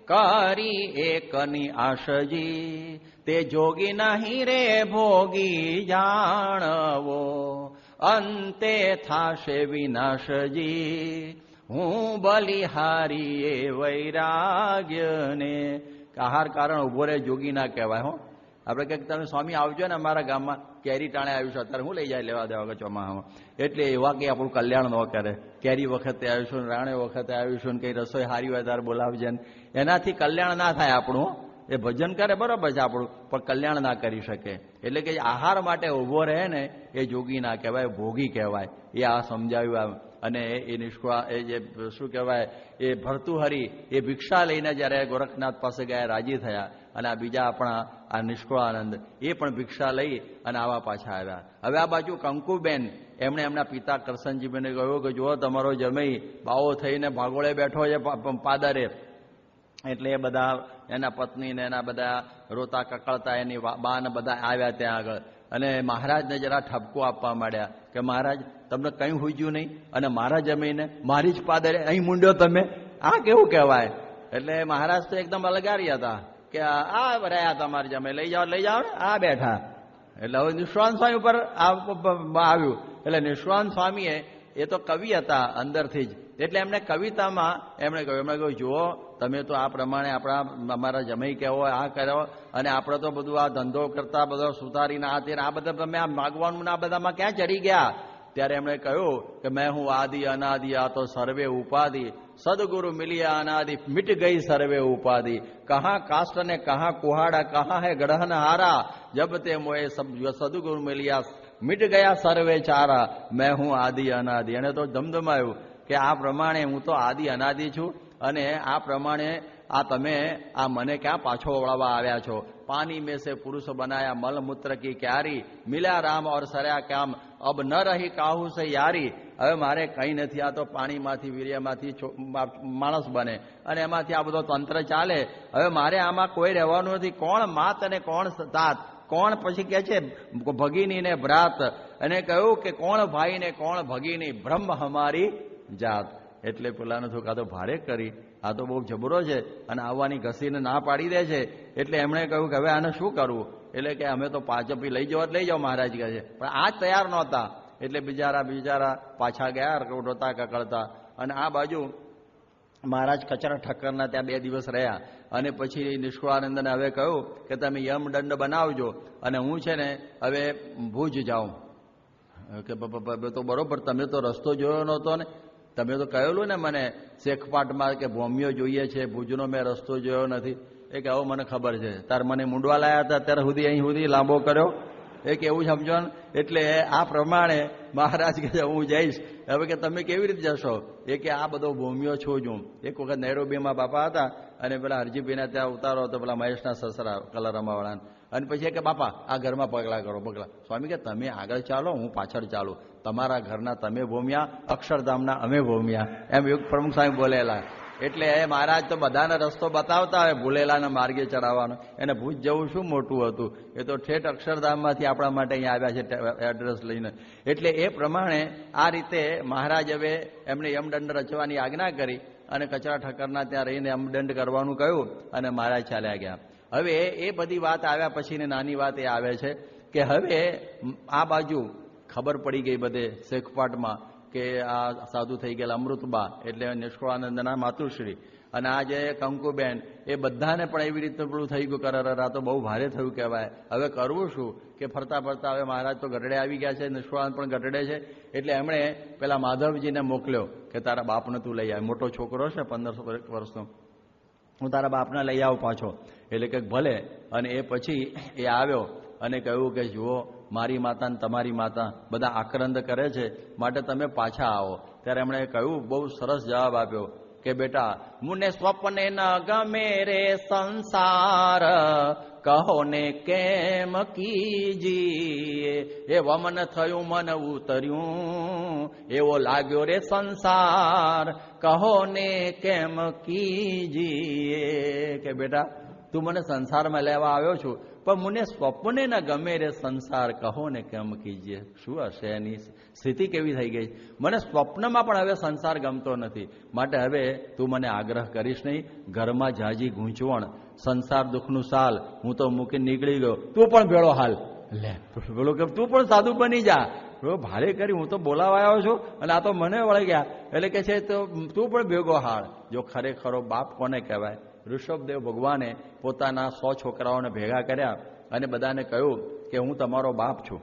કરી એકની આશજી, તે જોગી નહીં રે ભોગી જાણવો, અંતે થાશે વિનાશજી, હું બલિહારી એ વૈરાગ્યને. આહાર કારણ ઉભો રહે જોગી ના કહેવાય. હો, આપણે કંઈક તમે સ્વામી આવજો ને અમારા ગામમાં, કેરી ટાણે આવીશું, અત્યારે હું લઈ જાય લેવા દેવા કે ચોમાહામાં. એટલે એવા કંઈ આપણું કલ્યાણ ન કરે. કેરી વખતે આવીશું ને રાણે વખતે આવીશું ને કંઈ રસોઈ હારી હોય ત્યારે બોલાવજે ને, એનાથી કલ્યાણ ના થાય આપણું. એ ભજન કરે બરાબર છે આપણું, પણ કલ્યાણ ના કરી શકે. એટલે કે આહાર માટે ઉભો રહે ને એ જોગી ના કહેવાય, ભોગી કહેવાય. એ આ સમજાવ્યું. અને એ નિષ્કુળા, એ જે શું કહેવાય, એ ભર્તુહરી એ ભિક્ષા લઈને જ્યારે ગોરખનાથ પાસે ગયા, રાજી થયા. અને આ બીજા આપણા આ નિષ્કુળાનંદ એ પણ ભિક્ષા લઈ અને આવા પાછા આવ્યા. હવે આ બાજુ કંકુબેન, એમણે એમના પિતા કરશનજીબેને કહ્યું કે જુઓ તમારો જમાઈ બાવો થઈને ભાગોળે બેઠો છે પાદરે. એટલે એ બધા એના પત્ની ને એના બધા રોતા કકળતા, એની બા ને બધા આવ્યા ત્યાં આગળ. અને મહારાજને જરા ઠપકો આપવા માંડ્યા કે મહારાજ તમને કંઈ હુજ્યું નહીં, અને મારા જમીને મારી જ પાદરે અહીં મૂંડ્યો તમે, આ કેવું કહેવાય? એટલે મહારાજ તો એકદમ અલગાર્યા હતા કે આ રહ્યા તમારે જમે, લઈ જાઓ લઈ જાઓ ને, આ બેઠા. એટલે હવે નિષ્ણાંત સ્વામી ઉપર આવ્યું. એટલે નિષ્ણાંત સ્વામીએ, એ તો કવિ હતા અંદરથી જ, એટલે એમને કવિતામાં એમણે કહ્યું જુઓ તમે તો આ પ્રમાણે અમારા જમાઈ કહેવો, આ કર્યો, અને આપણે તો બધું આ ધંધો કરતા બધો સુતારીને આ તે આ બધા તમે આ માગવાનું આ બધામાં ક્યાં ચડી ગયા? ત્યારે એમણે કહ્યું કે મેં હું આદિ અનાદિ, આ તો સર્વે ઉપાધિ, સદગુરુ મિલિયા અનાદિ, મિટ ગઈ સર્વે ઉપાધિ, કહા કાષ્ટ ને કહા કુહાડા, કહા હે ગઢન હારા, જબ તે મોએ સદગુરુ મિલિયા મિટ ગયા સર્વે ચારા, મેં હું આદિ અનાદિ. એને તો ધમધમાયું કે આ પ્રમાણે હું તો આદિ અનાદિ છું, અને આ પ્રમાણે આ તમે આ મને ક્યાં પાછો વળવા આવ્યા છો? પાણી મેં સે પુરુષ બનાયા, મલમૂત્ર કી ક્યારી, મિલ્યા રામ ઓર સર્યા કામ, અબ ન રહી કાહુ સે યારી. હવે મારે કંઈ નથી, આ તો પાણીમાંથી વીર્યમાંથી માણસ બને, અને એમાંથી આ બધો તંત્ર ચાલે. હવે મારે આમાં કોઈ રહેવાનું નથી. કોણ માત અને કોણ તાત, કોણ પછી કે છે ભગીની ને ભ્રાત, અને કહ્યું કે કોણ ભાઈ ને કોણ ભગીની, બ્રહ્મ હમારી જાત. એટલે પેલાને થોડુંક આ તો ભારે કરી, આ તો બહુ જબરો છે, અને આવવાની ઘસીને ના પાડી દે છે. એટલે એમણે કહ્યું કે હવે આને શું કરવું? એટલે કે અમે તો પાછપી લઈ જાઓ લઈ જાઓ મહારાજ કહે છે, પણ આ જ તૈયાર નહોતા. એટલે બિચારા પાછા ગયા રોતા કકળતા. અને આ બાજુ મહારાજ કચરા ઠક્કરના ત્યાં 2 દિવસ રહ્યા. અને પછી નિષ્કુળાનંદને હવે કહ્યું કે તમે યમદંડ બનાવજો, અને હું છે ને હવે ભુજ જાઉં. કે તો બરોબર, તમે તો રસ્તો જોયો નહોતો ને, તમે તો કહેલું ને મને શેખપાટમાં કે ભોમિયો જોઈએ છે, ભુજનો મેં રસ્તો જોયો નથી. એ કે આવું મને ખબર છે, તાર મને મૂંડવા લાયા હતા અત્યારે સુધી અહીં સુધી લાંબો કર્યો, એ કે એવું સમજો ને. એટલે આ પ્રમાણે મહારાજ કહે હું જઈશ. હવે કે તમે કેવી રીતે જશો? એ કે આ બધો ભૂમિયો છું જ હું. એક વખત નૈરોબીમાં બાપા હતા, અને પેલા હરજીભાઈને ત્યાં ઉતારો હતો, પેલા મહેશના સસરા કલરમાવાળાને. અને પછી કે બાપા આ ઘરમાં પગલાં કરો પગલાં. સ્વામી કે તમે આગળ ચાલો, હું પાછળ ચાલું. તમારા ઘરના તમે ભૂમ્યા, અક્ષરધામના અમે ભૂમ્યા, એમ યુગ પ્રમુખ સ્વામી બોલેલા. એટલે એ મહારાજ તો બધાને રસ્તો બતાવતા હોય ભૂલેલાના માર્ગે ચડાવવાનો. એને ભૂજ જવું શું મોટું હતું? એ તો ઠેઠ અક્ષરધામમાંથી આપણા માટે અહીંયા આવ્યા છે એડ્રેસ લઈને. એટલે એ પ્રમાણે આ રીતે મહારાજ હવે એમને યમદંડ રચવાની આજ્ઞા કરી, અને કચરા ઠક્કરના ત્યાં રહીને યમદંડ કરવાનું કહ્યું, અને મહારાજ ચાલ્યા ગયા. હવે એ બધી વાત આવ્યા પછીની નાની વાત એ આવે છે કે હવે આ બાજુ ખબર પડી ગઈ બધે શેખપાટમાં કે આ સાધુ થઈ ગયેલા અમૃતબા, એટલે નિષ્કુળાનંદના માતુશ્રી, અને આ જે કંકુબેન, એ બધાને પણ એવી રીતે પેલું થઈ ગયું કરાર. તો બહુ ભારે થયું કહેવાય. હવે કરવું શું? કે ફરતા ફરતા હવે મહારાજ તો ગઢડે આવી ગયા છે, નિષ્કુળાનંદ પણ ગઢડે છે. એટલે એમણે પેલા માધવજીને મોકલ્યો કે તારા બાપને તું લઈ આવ, મોટો છોકરો છે 15 વર્ષનો, હું તારા બાપને લઈ આવું પાછો. એટલે કે ભલે. અને એ પછી એ આવ્યો અને કહ્યું કે જુઓ મારી માતા ને તમારી માતા બધા આક્રંદ કરે છે, માટે તમે પાછા આવો. ત્યારે એમણે કહ્યું, બહુ સરસ જવાબ આપ્યો કે બેટા મુને સ્વપ્ને ન ગમે રે સંસાર, કહો ને કેમ કીજીએ. એ વમન થયું મન ઉતર્યું, એવો લાગ્યો રે સંસાર, કહો ને કેમ કીજીએ. કે બેટા તું મને સંસારમાં લેવા આવ્યો છું, પણ મને સ્વપ્ને ન ગમે રે સંસાર, કહો ને કેમ કીજીએ. શું હશે એની સ્થિતિ કેવી થઈ ગઈ? મને સ્વપ્નમાં પણ હવે સંસાર ગમતો નથી, માટે હવે તું મને આગ્રહ કરીશ નહીં. ઘરમાં જાજી ગૂંચવણ, સંસાર દુઃખનું સાલ, હું તો મૂકીને નીકળી ગયો, તું પણ ભેળો હાલ. લે બોલો કે તું પણ સાધુ બની જા. ભારે કરી હું તો બોલાવા આવ્યો છું અને આ તો મને વળી ગયા. એટલે કે છે તો તું પણ ભેગો હાલ. જો ખરેખરો બાપ કોને કહેવાય? ઋષભદેવ ભગવાને પોતાના 100 છોકરાઓને ભેગા કર્યા અને બધાને કહ્યું કે હું તમારો બાપ છું.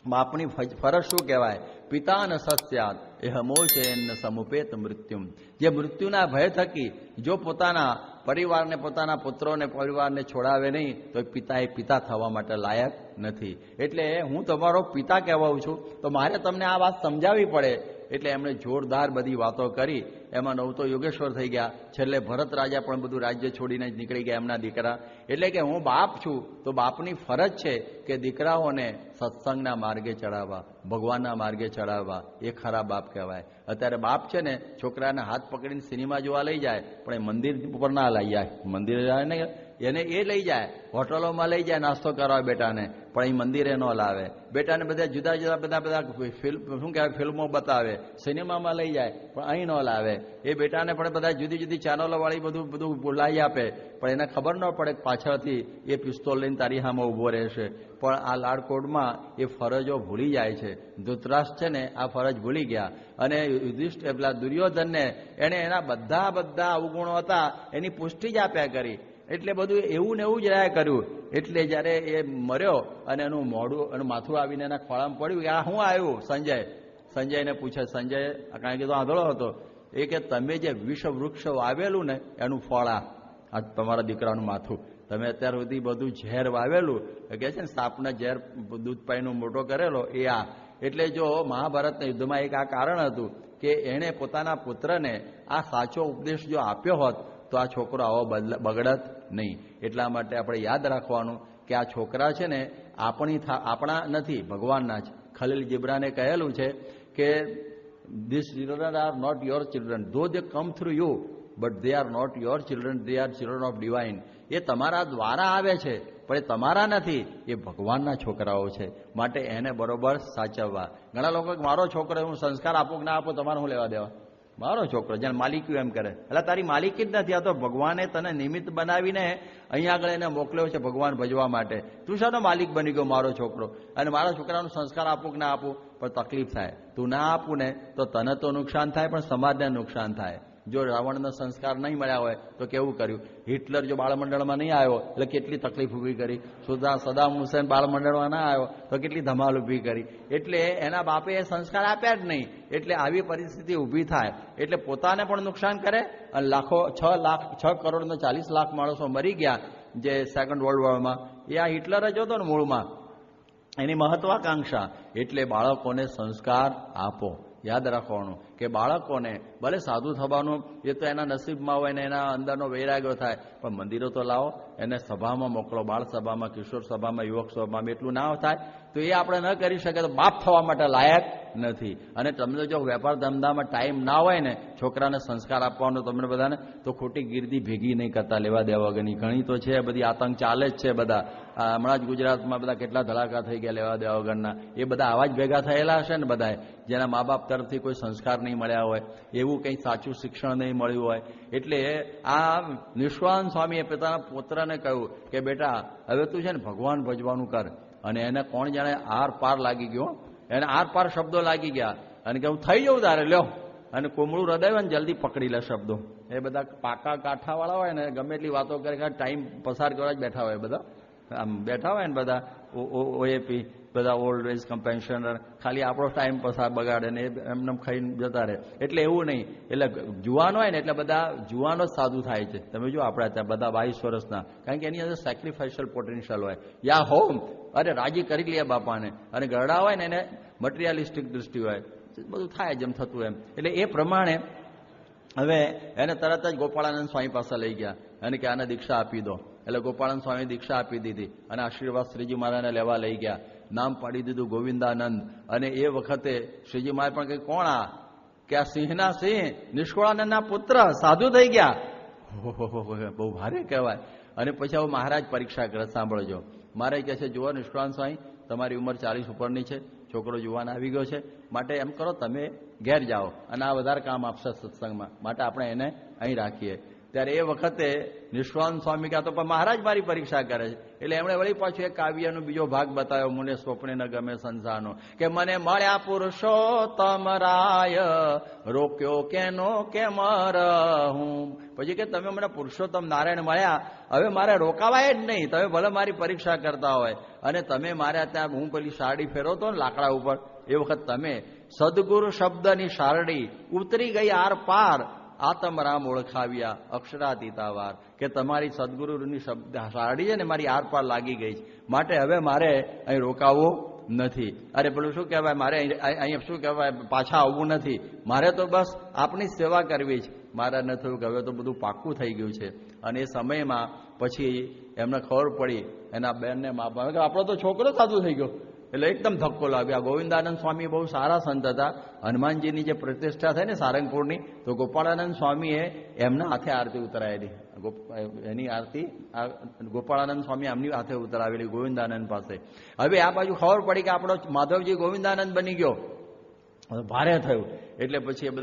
બાપની ફરજ શું કહેવાય? પિતા ન સત્યાત એ હમોચેન સમુપેત મૃત્યુમ. જે મૃત્યુના ભય થકી જો પોતાના પરિવારને, પોતાના પુત્રોને, પરિવારને છોડાવે નહીં તો પિતા એ પિતા થવા માટે લાયક નથી. એટલે હું તમારો પિતા કહેવાઉં છું, તો મારે તમને આ વાત સમજાવવી પડે. એટલે એમણે જોરદાર બધી વાતો કરી. એમાં 9 તો યોગેશ્વર થઈ ગયા. છેલ્લે ભરત રાજા પણ બધું રાજ્ય છોડીને જ નીકળી ગયા, એમના દીકરા. એટલે કે હું બાપ છું તો બાપની ફરજ છે કે દીકરાઓને સત્સંગના માર્ગે ચડાવવા, ભગવાનના માર્ગે ચડાવવા. એ ખરા બાપ કહેવાય. અત્યારે બાપ છે ને છોકરાના હાથ પકડીને સિનેમા જોવા લઈ જાય, પણ એ મંદિર ઉપર ના લઈ જાય. મંદિર જાય ને એને એ લઈ જાય, હોટલોમાં લઈ જાય નાસ્તો કરવા બેટાને, પણ એ મંદિરે ન લાવે. બેટાને બધા જુદા જુદા બધા શું કહેવાય ફિલ્મો બતાવે, સિનેમામાં લઈ જાય, પણ અહીં ન લાવે. એ બેટાને પણ બધા જુદી જુદી ચેનલો વાળી બધું બોલાવી આપે, પણ એને ખબર ન પડે પાછળથી એ પિસ્તોલ લઈને તારી સામે ઊભો રહેશે. પણ આ લાડકોડમાં એ ફરજો ભૂલી જાય છે. ધૃતરાષ્ટ્ર છે ને આ ફરજ ભૂલી ગયા અને યુધિષ્ઠિર પેલા દુર્યોધનને એને એના બધા અવગુણો હતા એની પુષ્ટિ જ આપ્યા કરી. એટલે બધું એવું ને એવું જ રહ્યા કર્યું. એટલે જ્યારે એ મર્યો અને એનું મોઢું અને માથું આવીને એના ખોળામાં પડ્યું, આ શું આવ્યું? સંજયને પૂછે. સંજય કારણ કે તો આંધળો હતો. એ કે તમે જે વિષ વૃક્ષ વાવેલું ને એનું ફળ આ તમારા દીકરાનું માથું. તમે અત્યાર સુધી બધું ઝેર વાવેલું, કહે છે ને સાપના ઝેર દૂધ પાઈનો મોટો કરેલો એ આ. એટલે જો મહાભારતના યુદ્ધમાં એક આ કારણ હતું કે એણે પોતાના પુત્રને આ સાચો ઉપદેશ જો આપ્યો હોત તો આ છોકરો આવો બગડત નહીં. એટલા માટે આપણે યાદ રાખવાનું કે આ છોકરા છે ને આપણા નથી, ભગવાનના જ. ખલીલ જિબ્રાને કહેલું છે કે this children are not your children, though they come through you, but they are not your children, they are children of divine. એ તમારા દ્વારા આવે છે પણ એ તમારા નથી, એ ભગવાનના છોકરાઓ છે. માટે એને બરોબર સાચવવા. ઘણા લોકો મારો છોકરો હું સંસ્કાર આપું કે ના આપું, તમારે હું લેવા દેવા? મારો છોકરો જેને માલિક્યું એમ કરે. એટલે તારી માલિકી જ નથી, આ તો ભગવાને તને નિમિત્ત બનાવીને અહીંયા આગળ એને મોકલ્યો છે ભગવાન ભજવા માટે. તું શાનો માલિક બની ગયો મારો છોકરો? અને મારા છોકરાનું સંસ્કાર આપું કે ના આપું, પણ તકલીફ થાય. તું ના આપું ને તો તને તો નુકસાન થાય પણ સમાજને નુકસાન થાય. જો રાવણનો સંસ્કાર નહીં મળ્યા હોય તો કેવું કર્યું? હિટલર જો બાળમંડળમાં નહીં આવ્યો એટલે કેટલી તકલીફ ઊભી કરી. સદામ હુસેન બાળમંડળમાં ના આવ્યો તો કેટલી ધમાલ ઊભી કરી. એટલે એના બાપે એ સંસ્કાર આપ્યા જ નહીં. એટલે આવી પરિસ્થિતિ ઊભી થાય એટલે પોતાને પણ નુકસાન કરે અને 6 કરોડ ને 40 લાખ માણસો મરી ગયા જે સેકન્ડ વર્લ્ડ વોરમાં. એ આ હિટલર જ હતો ને મૂળમાં, એની મહત્વાકાંક્ષા. એટલે બાળકોને સંસ્કાર આપો. યાદ રાખવાનું કે બાળકોને ભલે સાધુ થવાનું એ તો એના નસીબમાં હોય ને એના અંદરનો વૈરાગ્ય થાય, પણ મંદિરો તો લાવો, એને સભામાં મોકલો, બાળ સભામાં, કિશોર સભામાં, યુવક સભામાં. એટલું ના થાય તો એ આપણે ન કરી શકીએ તો બાપ થવા માટે લાયક નથી. અને તમને જો વેપાર ધંધામાં ટાઈમ ના હોય ને છોકરાને સંસ્કાર આપવાનો તમને બધાને, તો ખોટી ગીર્દી ભેગી નહીં કરતા લેવા દેવા વગરની. ઘણી તો છે બધી આતંક ચાલે જ છે બધા. હમણાં જ ગુજરાતમાં બધા કેટલા ધડાકા થઈ ગયા લેવા દેવા વગરના. એ બધા આવા જ ભેગા થયેલા હશે ને બધાએ, જેના મા બાપ તરફથી કોઈ સંસ્કાર નહીં મળ્યા હોય, એવું કંઈ સાચું શિક્ષણ નહીં મળ્યું હોય. એટલે આ નિષ્ણાંત સ્વામીએ પોતાના પુત્રને કહ્યું કે બેટા હવે તું છે ને ભગવાન ભજવાનું કર. અને એને કોણ જાણે આર પાર લાગી ગયો, એને આર પાર શબ્દો લાગી ગયા. અને કે હું થઈ જાઉં તારે લ્યો, અને કોમળું હૃદય હોય ને જલ્દી પકડી લે શબ્દો. એ બધા પાકા કાંઠાવાળા હોય ને ગમે એટલી વાતો કરે, ટાઈમ પસાર કરવા જ બેઠા હોય બધા. આમ બેઠા હોય ને બધા ઓએપી, બધા ઓલ્ડ એજ કમ્પેન્શનર, ખાલી આપણો ટાઈમ પસાર બગાડે ને એમને ખાઈને જતા રહે. એટલે એવું નહીં. એટલે જુવાનો હોય ને એટલે બધા જુવાનો જ સાધુ થાય છે. તમે જો આપણા ત્યાં બધા 22 વર્ષના, કારણ કે એની અંદર સેક્રિફાઇશિયલ પોટેન્શિયલ હોય. યા હોમ અરે રાજી કરી લે બાપાને. અને ગરડા હોય ને એને મટીરિયાલિસ્ટિક દૃષ્ટિ હોય, બધું થાય જેમ થતું એમ. એટલે એ પ્રમાણે હવે એને તરત જ ગોપાળાનંદ સ્વામી પાસે લઈ ગયા અને કે આને દીક્ષા આપી દો. એટલે ગોપાળાનંદ સ્વામી દીક્ષા આપી દીધી અને આશીર્વાદ શ્રીજી મહારાજને લેવા લઈ ગયા. નામ પાડી દીધું ગોવિંદાનંદ. અને એ વખતે શ્રીજી મહારાજ પણ કે કોણ આ? કે આ સિંહના સિંહ નિષ્કળાનંદના પુત્ર સાધુ થઈ ગયા. બહુ ભારે કહેવાય. અને પછી આવું મહારાજ પરીક્ષા કરે. સાંભળજો, મહારાજ કહે છે, જુઓ નિષ્કળાનંદ સ્વામી, તમારી ઉંમર 40 ઉપરની છે, છોકરો જુવાન આવી ગયો છે, માટે એમ કરો તમે ઘેર જાઓ અને આ વધારે કામ આપશે સત્સંગમાં, માટે આપણે એને અહીં રાખીએ. ત્યારે એ વખતે નિષ્કળાનંદ સ્વામી કહે તો પણ મહારાજ મારી પરીક્ષા કરે છે. એટલે એમણે વળી પાછું એક કાવ્યનો બીજો ભાગ બતાવ્યો, મુને સ્વપ્ને ન ગમે સંસારનો, કે મને મળ્યા પુરુષોત્તમ રાય, રોક્યો કેનો કેમ રહું. પછી કે તમે મને પુરુષોત્તમ નારાયણ મળ્યા, હવે મારે રોકાવાય જ નહીં. તમે ભલે મારી પરીક્ષા કરતા હોય અને તમે મારે ત્યાં હું પેલી સારડી ફેરવતો ને લાકડા ઉપર, એ વખત તમે સદગુરુ શબ્દની સારડી ઉતરી ગઈ આર પાર, આત્મરામ ઓળખાવ્યા અક્ષરાતીતાવાર, કે તમારી સદગુરુની શબ્દ સારડી છે ને મારી આર પાર લાગી ગઈ છે, માટે હવે મારે અહીં રોકાવું નથી. અરે પેલું શું કહેવાય, મારે અહીં શું કહેવાય, પાછા આવવું નથી, મારે તો બસ આપની સેવા કરવી છે. મારે ન થયું કે હવે તો બધું પાક્કું થઈ ગયું છે. અને એ સમયમાં પછી એમને ખબર પડી, એના બેનને મા બાપ, આપણો તો છોકરો સાધુ થઈ ગયો. એટલે એકદમ ધક્કો લાગ્યો. ગોવિંદાનંદ સ્વામી બહુ સારા સંત હતા. હનુમાનજીની જે પ્રતિષ્ઠા થઈ ને સારંગપુરની, તો ગોપાળાનંદ સ્વામીએ એમના હાથે આરતી ઉતરાયેલી. એની આરતી ગોપાળાનંદ સ્વામી એમની હાથે ઉતરાવેલી ગોવિંદાનંદ પાસે. હવે આ બાજુ ખબર પડી કે આપણો માધવજી ગોવિંદાનંદ બની ગયો, ભારે થયું. એટલે પછી એ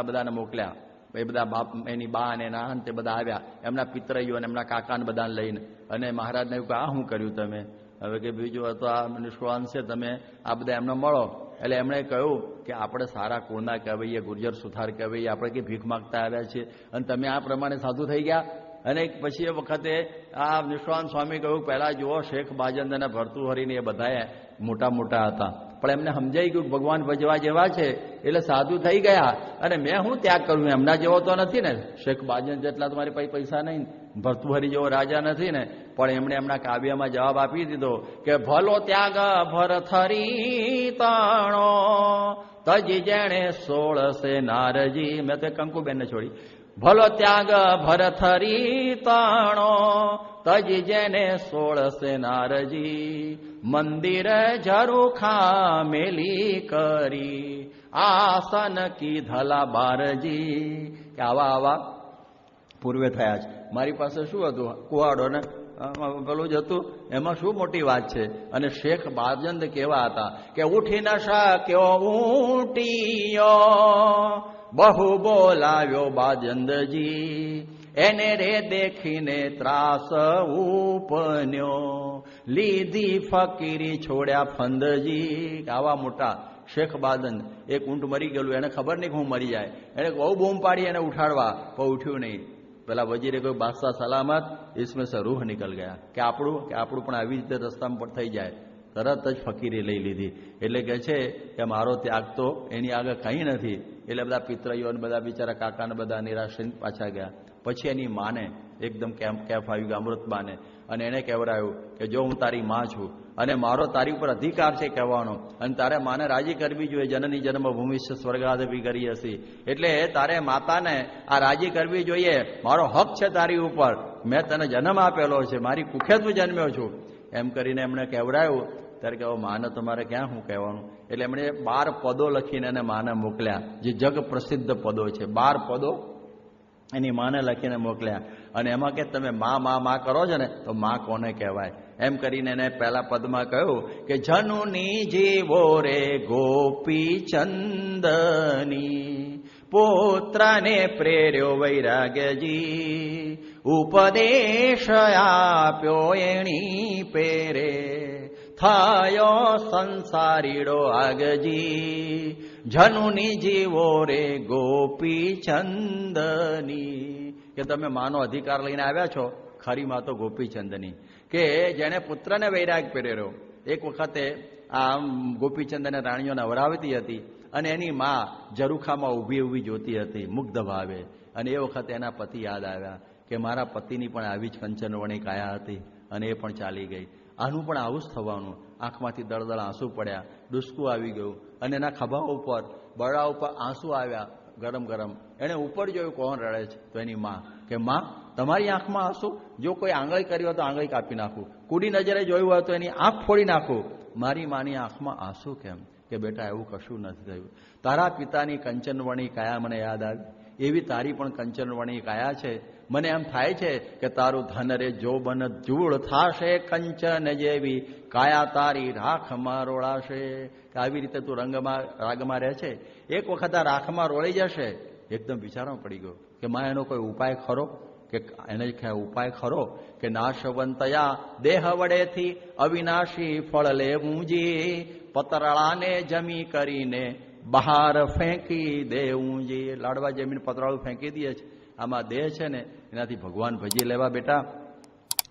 બધાને મોકલ્યા. એ બધા બાપ, એની બા અને એના તે બધા આવ્યા, એમના પિતરાઈઓ અને એમના કાકાને બધાને લઈને. અને મહારાજને એવું કે આ શું કર્યું તમે? હવે કે બીજું હતો આ નિષ્કળાનંદ છે, તમે આ બધા એમને મળો. એટલે એમણે કહ્યું કે આપણે સારા કુળના કહેવાઈએ, ગુર્જર સુથાર કહેવાઈએ, આપણે કે ભીખ માગતા આવ્યા છીએ અને તમે આ પ્રમાણે સાધુ થઈ ગયા. અને પછી એ વખતે આ નિષ્કળાનંદ સ્વામી કહ્યું, પહેલા જુઓ શેખ બાજંદ અને ભર્તુહરીને એ બધા મોટા મોટા હતા, પણ એમને સમજાઈ ગયું ભગવાન ભજવા જેવા છે એટલે સાધુ થઈ ગયા. અને મેં હું ત્યાગ કરું, એમના જેવો તો નથી ને, શેખ બાજંદ જેટલા તમારી પાસે પૈસા નહીં, ભર્તુહરી જેવો રાજા નથી ને. પણ એમણે એમના કાવ્યમાં જવાબ આપી દીધો કે ભલો ત્યાગ ભરથરી તાણો, તજી જેણે 16 નારજી. મેં તો કંકુબેનને છોડી. ભલો ત્યાગ ભરથરી તાણો, તજી જેને 16 નારજી, મંદિર ઝરૂખા મેલી કરી, આસન કીધલા બારજી. કે આવા પૂર્વે થયા છે. મારી પાસે શું હતું, કુવાડો ને પેલું જ હતું, એમાં શું મોટી વાત છે. અને શેખ બાજંદ કેવા હતા કે ઉઠી ન શક્યો ઊંટીયો, બહુ બોલાવ્યો બાજંદજી, એને રે દેખીને ત્રાસ ઉપન્યો, લીધી ફકીરી છોડ્યા ફંદજી. આવા મોટા શેખ બાજંદ. એક ઊંટ મરી ગયેલું, એને ખબર નહીં કે હું મરી જાય, એને બહુ બૂમ પાડી એને ઉઠાડવા, પણ ઉઠ્યું નહીં. પેલા વજીરે કોઈ બાદશાહ સલામત, इसमें से રૂહ નીકળ ગયા, કે આપણું પણ આવી રીતે રસ્તામાં પણ થઈ જાય. તરત જ ફકીરી લઈ લીધી. એટલે કહે છે કે મારો ત્યાગ તો એની આગળ કંઈ નથી. એટલે બધા પિતરાઈઓ અને બધા બિચારા કાકાને બધા નિરાશ પાછા ગયા. પછી એની માને એકદમ કેફ આવી ગયો, અમૃતબાને, અને એને કહેવરાયું કે જો હું તારી માં છું અને મારો તારી ઉપર અધિકાર છે કહેવાનો, અને તારે માને રાજી કરવી જોઈએ, જનની જન્મભૂમિ સ્વર્ગાદપી કરી હશે, એટલે તારે માતાને આ રાજી કરવી જોઈએ, મારો હક છે તારી ઉપર, મેં તને જન્મ આપેલો છે, મારી કુખે તું જન્મ્યો છું, એમ કરીને એમણે કહેવરાયું. ત્યારે કે માને તમારે ક્યાં શું કહેવાનું? એટલે એમણે 12 પદો લખીને એને માને મોકલ્યા, જે જગ પ્રસિદ્ધ પદો છે. 12 પદો એની માને લખીને મોકલ્યા. અને એમાં કે તમે માં કરો છો ને, તો માં કોને કહેવાય? એમ કરીને એને પહેલા પદમાં કહ્યું કે જનુની જીવો રે ગોપી ચંદની, પુત્રને પ્રેર્યો વૈરાગ્યજી, ઉપદેશ આપ્યો એણી પેરે, થયો સંસારીડો આગજી, જનુની જીવો રે ગોપી ચંદની. કે તમે માનો અધિકાર લઈને આવ્યા છો, ખરી માં તો ગોપીચંદની, કે જેને પુત્રને વૈરાગ પહેર્યો. એક વખતે આ ગોપીચંદને રાણીઓ નવરાવતી હતી અને એની માં ઝરૂખામાં ઊભી જોતી હતી મુગ્ધ ભાવે. અને એ વખતે એના પતિ યાદ આવ્યા કે મારા પતિની પણ આવી જ કંચનવણી કાયા હતી અને એ પણ ચાલી ગઈ, આનું પણ આવું જ થવાનું. આંખમાંથી દળદળ આંસુ પડ્યા, ડૂસકું આવી ગયું અને એના ખભા ઉપર, બળા ઉપર આંસુ આવ્યા. ગરમ ગરમ. એણે ઉપર જોયું કોણ રડે છે, તો એની માં કે માં તમારી આંખમાં આંસુ? જો કોઈ આંગળી કરી હોય તો આંગળી કાપી નાખું, કુડી નજરે જોયું હોય તો એની આંખ ફોડી નાખું. મારી માની આંખમાં આંસુ કેમ? કે બેટા એવું કશું નથી થયું. તારા પિતાની કંચનવણી કાયા મને યાદ આવી, એવી તારી પણ કંચનવણી કાયા છે. મને એમ થાય છે કે તારું ધન રે જોબન જૂળ થાશે, કંચન જેવી કાયા તારી રાખમાં રોળાશે. કે આવી રીતે તું રાગમાં રહે છે, એક વખત આ રાખમાં રોળી જશે. એકદમ વિચારમાં પડી ગયો કે માં એનો કોઈ ઉપાય ખરો? કે એને ઉપાય ખરો કે નાશવંતયા દેહ વડેથી અવિનાશી ફળ લેવું જી, પતરાળાને જમી કરીને બહાર ફેંકી દેવું જી. લાડવા જમીન પતરાળું ફેંકી દે છે, આમાં દેહ છે ને એનાથી ભગવાન ભજી લેવા બેટા,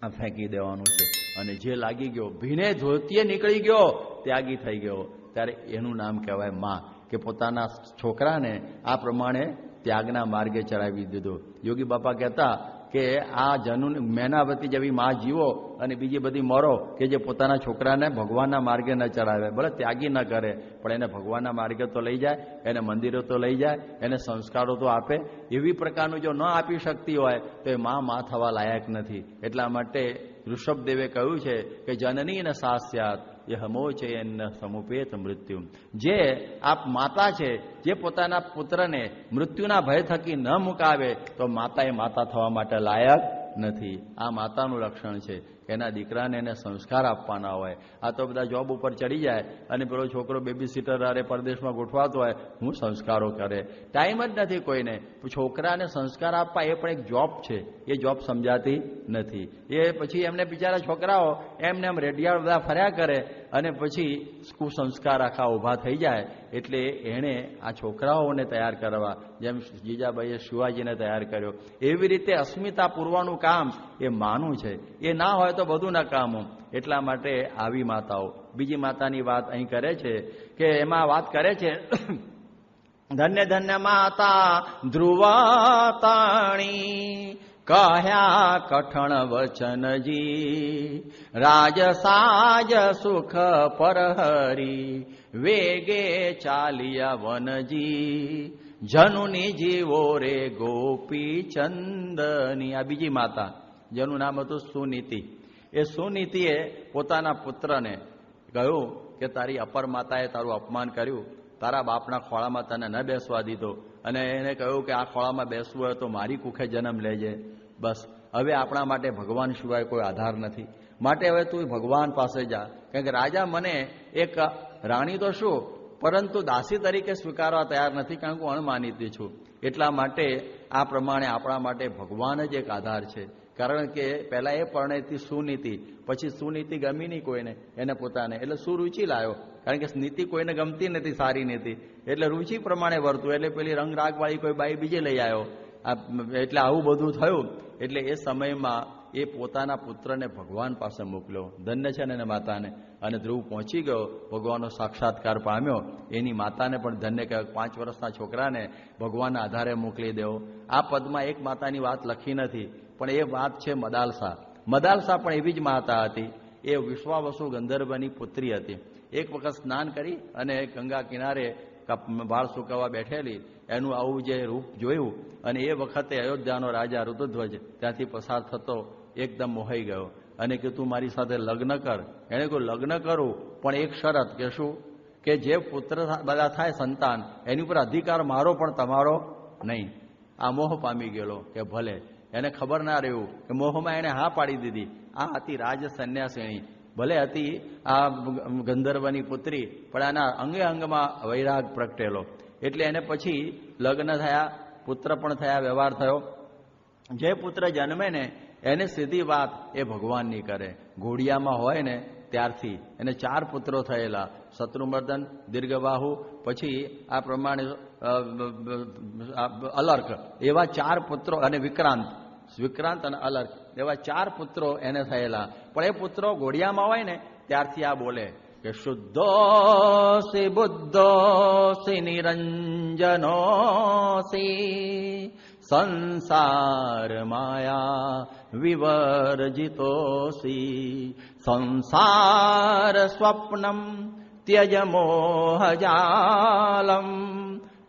આ ફેંકી દેવાનું છે. અને જે લાગી ગયો ભીને ધોતીએ નીકળી ગયો, ત્યાગી થઈ ગયો, ત્યારે એનું નામ કહેવાય માં. કે પોતાના છોકરાને આ પ્રમાણે ત્યાગના માર્ગે ચડાવી દીધો. યોગી બાપા કહેતા કે આ જનુ મેનાવતી જેવી માં જીવો અને બીજી બધી મરો કે જે પોતાના છોકરાને ભગવાનના માર્ગે ન ચડાવે. ભલે ત્યાગી ન કરે પણ એને ભગવાનના માર્ગે તો લઈ જાય, એને મંદિરો તો લઈ જાય, એને સંસ્કારો તો આપે. એવી પ્રકારનું જો ન આપી શકતી હોય તો એ માં થવા લાયક નથી. એટલા માટે ઋષભદેવે કહ્યું છે કે જનની ન સાસ્યાત એ હમોચે ન સમુપેત મૃત્યુ. જે આપ માતા છે, જે પોતાના પુત્રને મૃત્યુના ભય થકી ન મુકાવે તો માતા એ માતા થવા માટે લાયક નથી. આ માતાનું લક્ષણ છે. એના દીકરાને એને સંસ્કાર આપવાના હોય. આ તો બધા જોબ ઉપર ચડી જાય અને પેલો છોકરો બેબી સીટર અરે પરદેશમાં ગોઠવાતો હોય, હું સંસ્કારો કરે, ટાઈમ જ નથી કોઈને. છોકરાને સંસ્કાર આપવા એ પણ એક જોબ છે, એ જોબ સમજાતી નથી. એ પછી એમને બિચારા છોકરાઓ એમને એમ રેડિયાળ બધા ફર્યા કરે અને પછી કુસંસ્કાર આખા ઊભા થઈ જાય. એટલે એણે આ છોકરાઓને તૈયાર કરવા, જેમ જીજાબાઈએ શિવાજીને તૈયાર કર્યો, એવી રીતે અસ્મિતા પૂરવાનું કામ એ માનું છે. એ ના હોય તો બધું નકામું. એટલા માટે આવી માતાઓ. બીજી માતાની વાત અહીં કરે છે કે એમાં વાત કરે છે ધન્ય ધન્ય માતા ધ્રુવતાણી, કહ્યા કઠણ વચનજી, રાજ સાજ સુખ પરહરી, વેગે ચાલિયા વનજી, જનુની જીવો રે ગોપી ચંદની. આ બીજી માતા, જેનું નામ હતું સુનીતિ. એ સુનીતિએ પોતાના પુત્રને કહ્યું કે તારી અપર માતાએ તારું અપમાન કર્યું, તારા બાપના ખોળામાં તને ન બેસવા દીધો અને એને કહ્યું કે આ ખોળામાં બેસવું હોય તો મારી કુખે જન્મ લેજે. બસ હવે આપણા માટે ભગવાન સિવાય કોઈ આધાર નથી, માટે હવે તું ભગવાન પાસે જા. કારણ કે રાજા મને એક રાણી તો શું પરંતુ દાસી તરીકે સ્વીકારવા તૈયાર નથી, કારણ કે હું અણમાનિતી છું. એટલા માટે આ પ્રમાણે આપણા માટે ભગવાન જ એક આધાર છે. કારણ કે પહેલા એ પરણેતી સુનીતિ, પછી સુનીતિ ગમી નહીં કોઈને, એને પોતાને, એટલે સુરુચિ લાવ્યો. કારણ કે નીતિ કોઈને ગમતી નથી, સારી નીતિ, એટલે રુચિ પ્રમાણે વર્તું. એટલે પેલી રંગરાગવાળી કોઈ બાઈ બીજે લઈ આવ્યો. એટલે આવું બધું થયું. એટલે એ સમયમાં એ પોતાના પુત્રને ભગવાન પાસે મોકલ્યો. ધન્ય છે ને માતાને. અને ધ્રુવ પહોંચી ગયો, ભગવાનનો સાક્ષાત્કાર પામ્યો. એની માતાને પણ ધન્ય કહેવાય. 5 વર્ષના છોકરાને ભગવાનના આધારે મોકલી દેવો. આ પદમાં એક માતાની વાત લખી નથી, પણ એ વાત છે મદાલસા. મદાલસા પણ એવી જ માતા હતી. એ વિશ્વાવસુ ગંધર્વની પુત્રી હતી. એક વખત સ્નાન કરી અને ગંગા કિનારે વાળ સુકાવા બેઠેલી, એનું આવું જે રૂપ જોયું અને એ વખતે અયોધ્યાનો રાજા ઋતુધ્વજ ત્યાંથી પસાર થતો એકદમ મોહાઈ ગયો અને કે તું મારી સાથે લગ્ન કર. એણે કહ્યું લગ્ન કરું પણ એક શરત, કે શું? કે જે પુત્ર બધા થાય સંતાન એની ઉપર અધિકાર મારો પણ તમારો નહીં. આ મોહ પામી ગયેલો કે ભલે. એને ખબર ના રહ્યું કે મોહમાં એને હા પાડી દીધી. આ હતી રાજ સંન્યાસિણી. ભલે હતી આ ગંધર્વની પુત્રી, પણ આના અંગે અંગમાં વૈરાગ પ્રગટેલો. એટલે એને પછી લગ્ન થયા, પુત્ર પણ થયા, વ્યવહાર થયો. જે પુત્ર જન્મે ને એને સીધી વાત એ ભગવાનની કરે. ઘોડિયામાં હોય ને ત્યારથી એને 4 પુત્રો થયેલા, શત્રુમર્દન, દીર્ઘબાહુ, પછી આ પ્રમાણે અલર્ક, એવા 4 પુત્રો, અને વિક્રાંત અને અલર્ક, એવા 4 પુત્રો એને થયેલા. પણ એ પુત્રો ઘોડિયામાં હોય ને ત્યારથી આ બોલે કે શુદ્ધોસી બુદ્ધોસી નિરંજનોસી, સંસાર માયા વિવર્જિતોસી, સંસાર સ્વપ્નમ ત્યજ મોહજાલમ,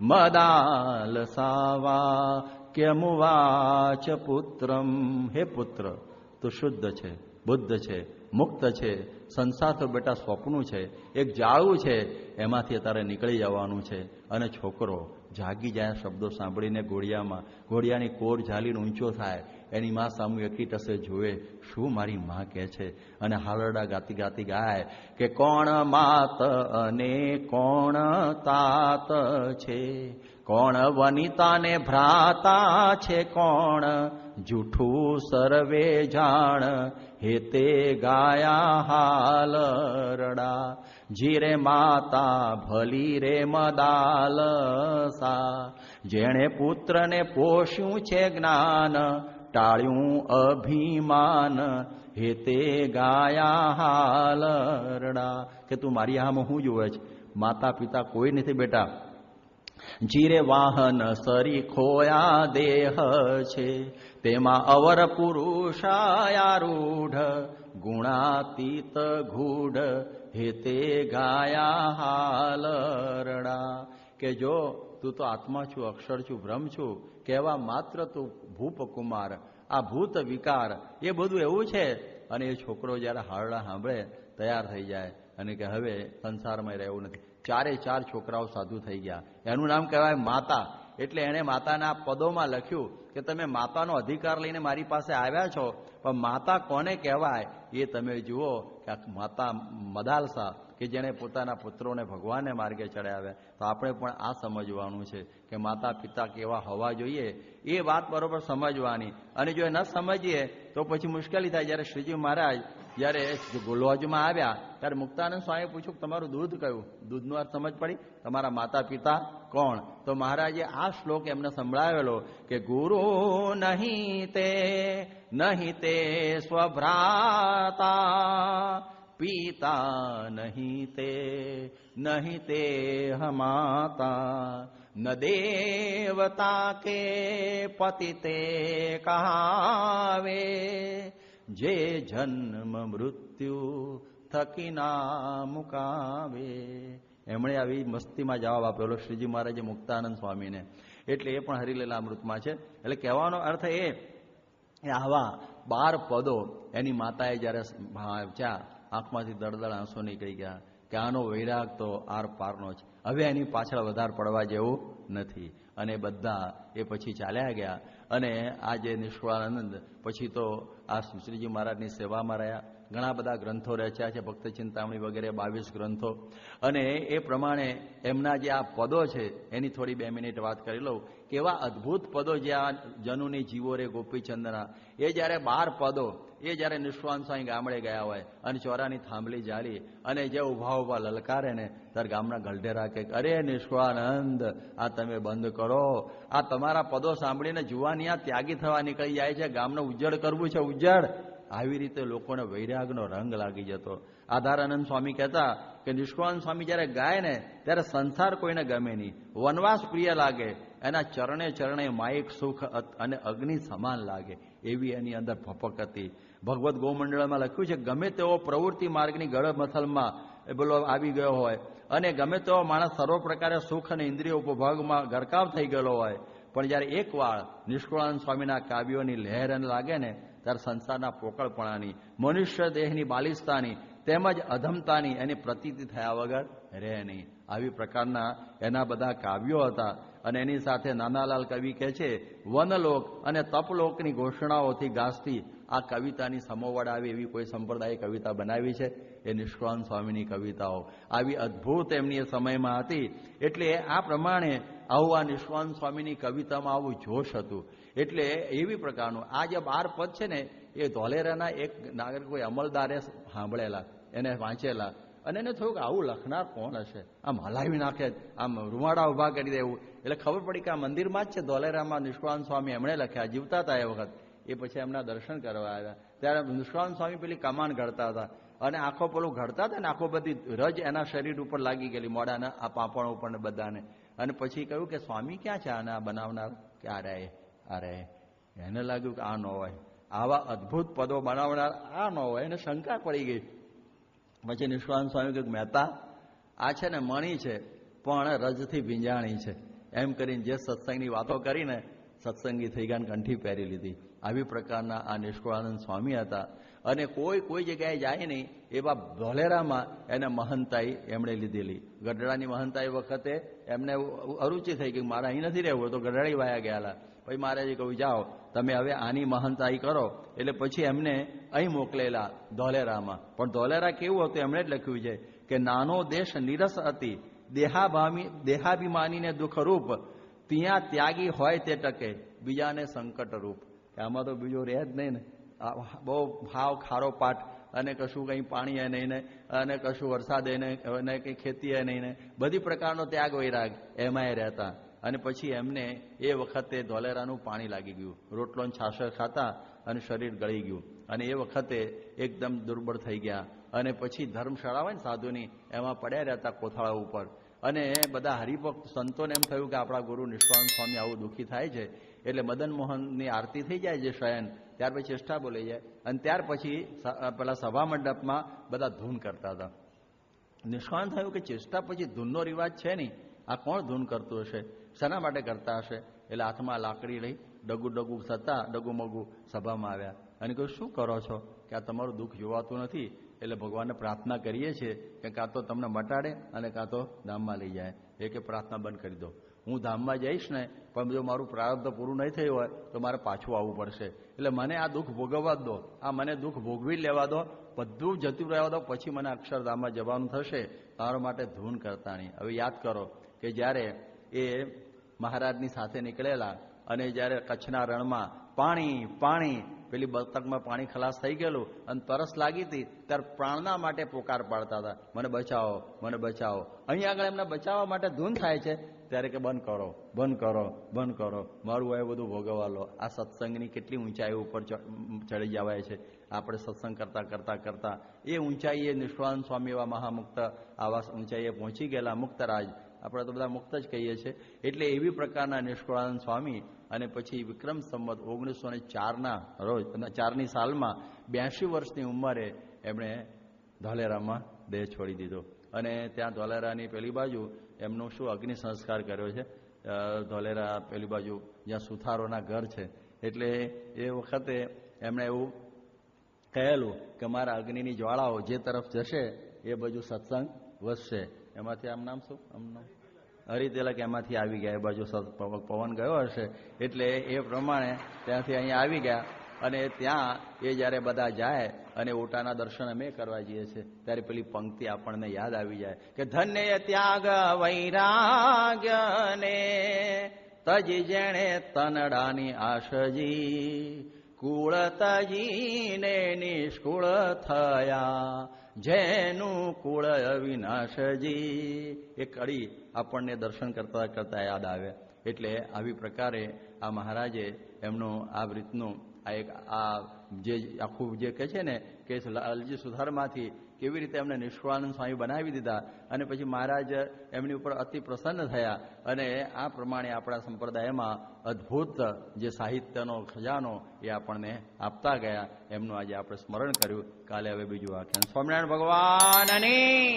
મદાલસાવાક્યમુવાચ પુત્રમ. હે પુત્ર, તું શુદ્ધ છે, બુદ્ધ છે, મુક્ત છે. સંસાર તો બેટા સ્વપ્નું છે, એક જાળવું છે, એમાંથી તારે નીકળી જવાનું છે. અને છોકરો જાગી જાય શબ્દો સાંભળીને ઘોડિયાની કોર ઝાલીને ઊંચો થાય. એની માં સામું એકી ટસે જુએ, શું મારી માં કહે છે. અને હાલરડા ગાતી ગાતી ગાય કે કોણ માત અને કોણ તાત છે, કોણ વનિતાને ભ્રાતા છે, કોણ જૂઠું સર્વે જાણ. હેતે ગાયા હાલરડા, જીરે માતા ભલી રે મદાલસા. જેણે પુત્રને પોષ્યું છે જ્ઞાન, ટાળ્યું અભિમાન. હેતે ગાયા હાલરડા. કે તું મારી આમાં હું જોવે છે? માતા પિતા કોઈ નથી બેટા. જીરે વાહન સરી ખોયા દેહ છે, તેમાં અવર પુરુષાયારૂઢ. ગુણાતીત ગૂઢ. હેતે ગાયા હાલરડા. કે જો તું તો આત્મા છું, અક્ષર છું, બ્રહ્મ છું, કહેવા માત્ર તું ભૂપકુમાર. આ ભૂત વિકાર એ બધું એવું છે. અને એ છોકરો જયારે હારડા સાંભળે તૈયાર થઈ જાય અને કે હવે સંસારમાં રહેવું નથી. 4 છોકરાઓ સાધુ થઈ ગયા. એનું નામ કહેવાય માતા. એટલે એણે માતાના પદોમાં લખ્યું કે તમે માતાનો અધિકાર લઈને મારી પાસે આવ્યા છો, પણ માતા કોને કહેવાય એ તમે જુઓ. કે માતા મદાલસા, કે જેણે પોતાના પુત્રોને ભગવાનને માર્ગે ચડાવ્યા. તો આપણે પણ આ સમજવાનું છે કે માતા પિતા કેવા હોવા જોઈએ, એ વાત બરોબર સમજવાની. અને જો ન સમજીએ તો પછી મુશ્કેલી થાય. જ્યારે શ્રીજી મહારાજ જ્યારે લોજમાં આવ્યા ત્યારે મુક્તાનંદ સ્વામી પૂછ્યું, તમારું દૂધ કયું? દૂધનો અર્થ સમજ પડી? તમારા માતા પિતા કોણ? તો મહારાજે આ શ્લોક એમને સંભળાવેલો કે ગુરુ નહીં તે સ્વભ્રાતા, પિતા નહીં તે હમાતા. ન દેવતા કે પતિ તે કહાવે, જે જન્મ મૃત્યુ થકી ના મુકાવે. એમણે આવી મસ્તીમાં જવાબ આપેલો શ્રીજી મહારાજે મુક્તાનંદ સ્વામીને. એટલે એ પણ હરિલીલામૃતમાં છે. એટલે કહેવાનો અર્થ એ આવા 12 પદો એની માતાએ જયારે વાંચ્યા, આંખમાંથી દળદળ આંસુ નીકળી ગયા કે આનો વૈરાગ તો આર પારનો છે, હવે એની પાછળ વધારે પડવા જેવું નથી. અને બધા એ પછી ચાલ્યા ગયા. અને આ જે નિષ્કુળાનંદ પછી તો આ શ્રીજી મહારાજની સેવામાં રહ્યા. ઘણા બધા ગ્રંથો રચ્યા છે, ભક્ત ચિંતામણી વગેરે 22 ગ્રંથો. અને એ પ્રમાણે એમના જે આ પદો છે એની થોડી 2 મિનિટ વાત કરી લઉં. કેવા અદ્ભુત પદો જે આ જનુની જીવો રે ગોપીચંદના, એ જ્યારે 12 પદો એ જ્યારે નિષ્કુળાનંદ સ્વામી ગામડે ગયા હોય અને ચોરાની થાંભલી જાળી અને જે ઉભા લલકારે ને ત્યારે ગામના ગલઢેરા કે અરે નિષ્કુળાનંદ, આ તમે બંધ કરો. આ તમારા પદો સાંભળીને જુવાનિયા ત્યાગી થવા નીકળી જાય છે, ગામનો ઉજ્જડ કરવું છે, ઉજ્જડ. આવી રીતે લોકોને વૈરાગનો રંગ લાગી જતો. આધારાનંદ સ્વામી કહેતા કે નિષ્કુળાનંદ સ્વામી જ્યારે ગાય ને ત્યારે સંસાર કોઈને ગમે નહીં, વનવાસ પ્રિય લાગે, એના ચરણે ચરણે માયિક સુખ અને અગ્નિ સમાન લાગે, એવી એની અંદર ભપક હતી. ભગવદ્ ગોમંડળમાં લખ્યું છે, ગમે તેવો પ્રવૃત્તિ માર્ગની ગળમથલમાં બોલો આવી ગયો હોય અને ગમે તેવો માણસ સર્વ પ્રકારે સુખ અને ઇન્દ્રિય ઉપભોગમાં ગરકાવ થઈ ગયેલો હોય, પણ જ્યારે એક વાર નિષ્કુળાનંદ સ્વામીના કાવ્યોની લહેર લાગે ને ત્યારે સંસારના પોકળપણાની, મનુષ્ય દેહની બાલિસ્તાની તેમજ અધમતાની એની પ્રતીતિ થયા વગર રહે નહીં. આવી પ્રકારના એના બધા કાવ્યો હતા. અને એની સાથે નાનાલાલ કવિ કહે છે, વનલોક અને તપલોકની ઘોષણાઓથી ગાજતી આ કવિતાની સમોવડ આવે એવી કોઈ સંપ્રદાય કવિતા બનાવી છે? એ નિષ્કુળાનંદ સ્વામીની કવિતાઓ આવી અદ્ભુત એમની સમયમાં હતી. એટલે આ પ્રમાણે આવું આ નિષ્કુળાનંદ સ્વામીની કવિતામાં આવું જોશ હતું. એટલે એવી પ્રકારનું આ જે 12 પદ છે ને એ ધોલેરાના એક નાગરિક કોઈ અમલદારે સાંભળેલા, એને વાંચેલા. અને એને થયું કે આવું લખનાર કોણ હશે, આમ હલાવી નાખે, આમ રૂવાડા ઉભા કરી દેવું. એટલે ખબર પડી કે આ મંદિરમાં જ છે ધોલેરામાં નિષ્કુળાનંદ સ્વામી એમણે લખ્યા, જીવતા હતા એ વખત. એ પછી એમના દર્શન કરવા આવ્યા ત્યારે નિષ્કુળાનંદ સ્વામી પેલી કમાન ઘડતા હતા અને આખો પેલું ઘડતા હતા ને આખો બધી રજ એના શરીર ઉપર લાગી ગયેલી, મોઢાના આ પાપણ ઉપર ને બધાને. અને પછી કહ્યું કે સ્વામી ક્યાં છે આને આ બનાવનાર? કે આ રહે. એને લાગ્યું કે આ ન હોય, આવા અદ્ભુત પદો બનાવનાર આ ન હોય. એને શંકા પડી ગઈ. પછી નિષ્કુળાનંદ સ્વામી કહ્યું, મહેતા, આ છે ને મણી છે પણ રજથી ભીંજાણી છે, એમ કરીને જે સત્સંગની વાતો કરીને સત્સંગી થઈ ગયા, કંઠી પહેરી લીધી. આવી પ્રકારના આ નિષ્કુળાનંદ સ્વામી હતા. અને કોઈ જગ્યાએ જાય નહીં એવા ધોલેરામાં એને મહંતાઈ એમણે લીધેલી. ગઢડાની મહંતાઈ વખતે એમને અરુચિ થઈ ગઈ, મારે અહીં નથી રહેવું, તો ગઢડાઈ વાયા ગયેલા. પછી મહારાજે કહ્યું, જાઓ તમે હવે આની મહંતાઈ કરો. એટલે પછી એમને અહીં મોકલેલા ધોલેરામાં. પણ ધોલેરા કેવું હતું એમણે જ લખ્યું છે કે નાનો દેશ નિરસ હતી, દેહાભિમાનીને દુઃખરૂપ, ત્યાં ત્યાગી હોય તે ટકે, બીજાને સંકટરૂપ. આમાં તો બીજો રહે જ નહીં ને. બહુ ભાવ ખારો પાટ, અને કશું કંઈ પાણી એ નહીં ને, અને કશું વરસાદ એ નહીં, અને કંઈ ખેતી એ નહીં ને, બધી પ્રકારનો ત્યાગ વૈરાગ એમાં રહેતા. અને પછી એમને એ વખતે ધોલેરાનું પાણી લાગી ગયું, રોટલો છાશ ખાતા અને શરીર ગળી ગયું. અને એ વખતે એકદમ દુર્બળ થઈ ગયા. અને પછી ધર્મશાળા હોય ને સાધુની, એમાં પડ્યા રહેતા કોથળા ઉપર. અને બધા હરિભક્ત સંતોને એમ થયું કે આપણા ગુરુ નિષ્કુળાનંદ સ્વામી આવું દુઃખી થાય છે. એટલે મદન મોહનની આરતી થઈ જાય છે શયન, ત્યાર પછી ચેષ્ટા બોલાઈ જાય. અને ત્યાર પછી પેલા સભા મંડપમાં બધા ધૂન કરતા હતા. નિષ્કુળાનંદ થયું કે ચેષ્ટા પછી ધૂનનો રિવાજ છે નહીં, આ કોણ ધૂન કરતું હશે, શાના માટે કરતા હશે? એટલે હાથમાં લાકડી લઈ ડગુ થતા ડગુમગુ સભામાં આવ્યા. અને કહ્યું, શું કરો છો? કે આ તમારું દુઃખ જોવાતું નથી, એટલે ભગવાનને પ્રાર્થના કરીએ છીએ કે કાં તો તમને મટાડે અને કાં તો ધામમાં લઈ જાય. એ કે પ્રાર્થના બંધ કરી દો, હું ધામમાં જઈશ ને, પણ જો મારું પ્રારબ્ધ પૂરું નહીં થયું હોય તો મારે પાછું આવવું પડશે. એટલે મને આ દુઃખ ભોગવવા દો, આ મને દુઃખ ભોગવી લેવા દો, બધું જતું રહેવા દો, પછી મને અક્ષરધામમાં જવાનું થશે. તમારા માટે ધૂન કરતા નહીં. હવે યાદ કરો કે જ્યારે એ મહારાજની સાથે નીકળેલા અને જ્યારે કચ્છના રણમાં પાણી પેલી બતકમાં પાણી ખલાસ થઈ ગયેલું અને તરસ લાગી હતી, ત્યારે પ્રાણના માટે પોકાર પાડતા હતા, મને બચાવો, મને બચાવો. અહીં આગળ એમને બચાવવા માટે ધૂન થાય છે, ત્યારે કે બંધ કરો, બંધ કરો, બંધ કરો, મારું એ બધું ભોગવવા લો. આ સત્સંગની કેટલી ઊંચાઈ ઉપર ચડી જવાય છે. આપણે સત્સંગ કરતા એ ઊંચાઈએ નિષ્કુળાનંદ સ્વામી એવા મહામુક્ત આવા ઊંચાઈએ પહોંચી ગયેલા મુક્તરાજ. આપણે તો બધા મુક્ત જ કહીએ છીએ. એટલે એવી પ્રકારના નિષ્કુળાનંદ સ્વામી. અને પછી વિક્રમ સંવત 1904ના રોજ, 4ની સાલમાં 82 વર્ષની ઉંમરે એમણે ધોલેરામાં દેહ છોડી દીધો. અને ત્યાં ધોલેરાની પેલી બાજુ એમનું શું અગ્નિ સંસ્કાર કર્યો છે. ધોલેરા પેલી બાજુ જ્યાં સુથારોના ઘર છે. એટલે એ વખતે એમણે એવું કહેલું કે મારા અગ્નિની જ્વાળાઓ જે તરફ જશે એ બાજુ સત્સંગ વધશે. એમાંથી આમ નામ શું, હરિતિલક એમાંથી આવી ગયા, એ બાજુ પવન ગયો હશે એટલે એ પ્રમાણે ત્યાંથી અહીંયા આવી ગયા. અને ત્યાં એ જ્યારે બધા જાય અને ઓટાના દર્શન અમે કરવા જઈએ છીએ, ત્યારે પેલી પંક્તિ આપણને યાદ આવી જાય કે ધન્ય ત્યાગ વૈરાગ્યને તજી જેણે તનડાની આશજી, કુળ તજીને નિષ્કુળ થયા, જેનું કુળ અવિનાશજી. એ કડી આપણને દર્શન કરતા કરતા યાદ આવે. એટલે આવી પ્રકારે આ મહારાજે એમનું આ રીતનું આ જે આખું જે કહે છે ને કે લાલજી સુથારમાંથી કેવી રીતે એમને નિષ્કુળાનંદ સ્વામી બનાવી દીધા. અને પછી મહારાજ એમની ઉપર અતિ પ્રસન્ન થયા. અને આ પ્રમાણે આપણા સંપ્રદાયમાં અદ્ભુત જે સાહિત્યનો ખજાનો એ આપણને આપતા ગયા. એમનું આજે આપણે સ્મરણ કર્યું. કાલે હવે બીજું વાક્યાન. સ્વામિનારાયણ ભગવાનની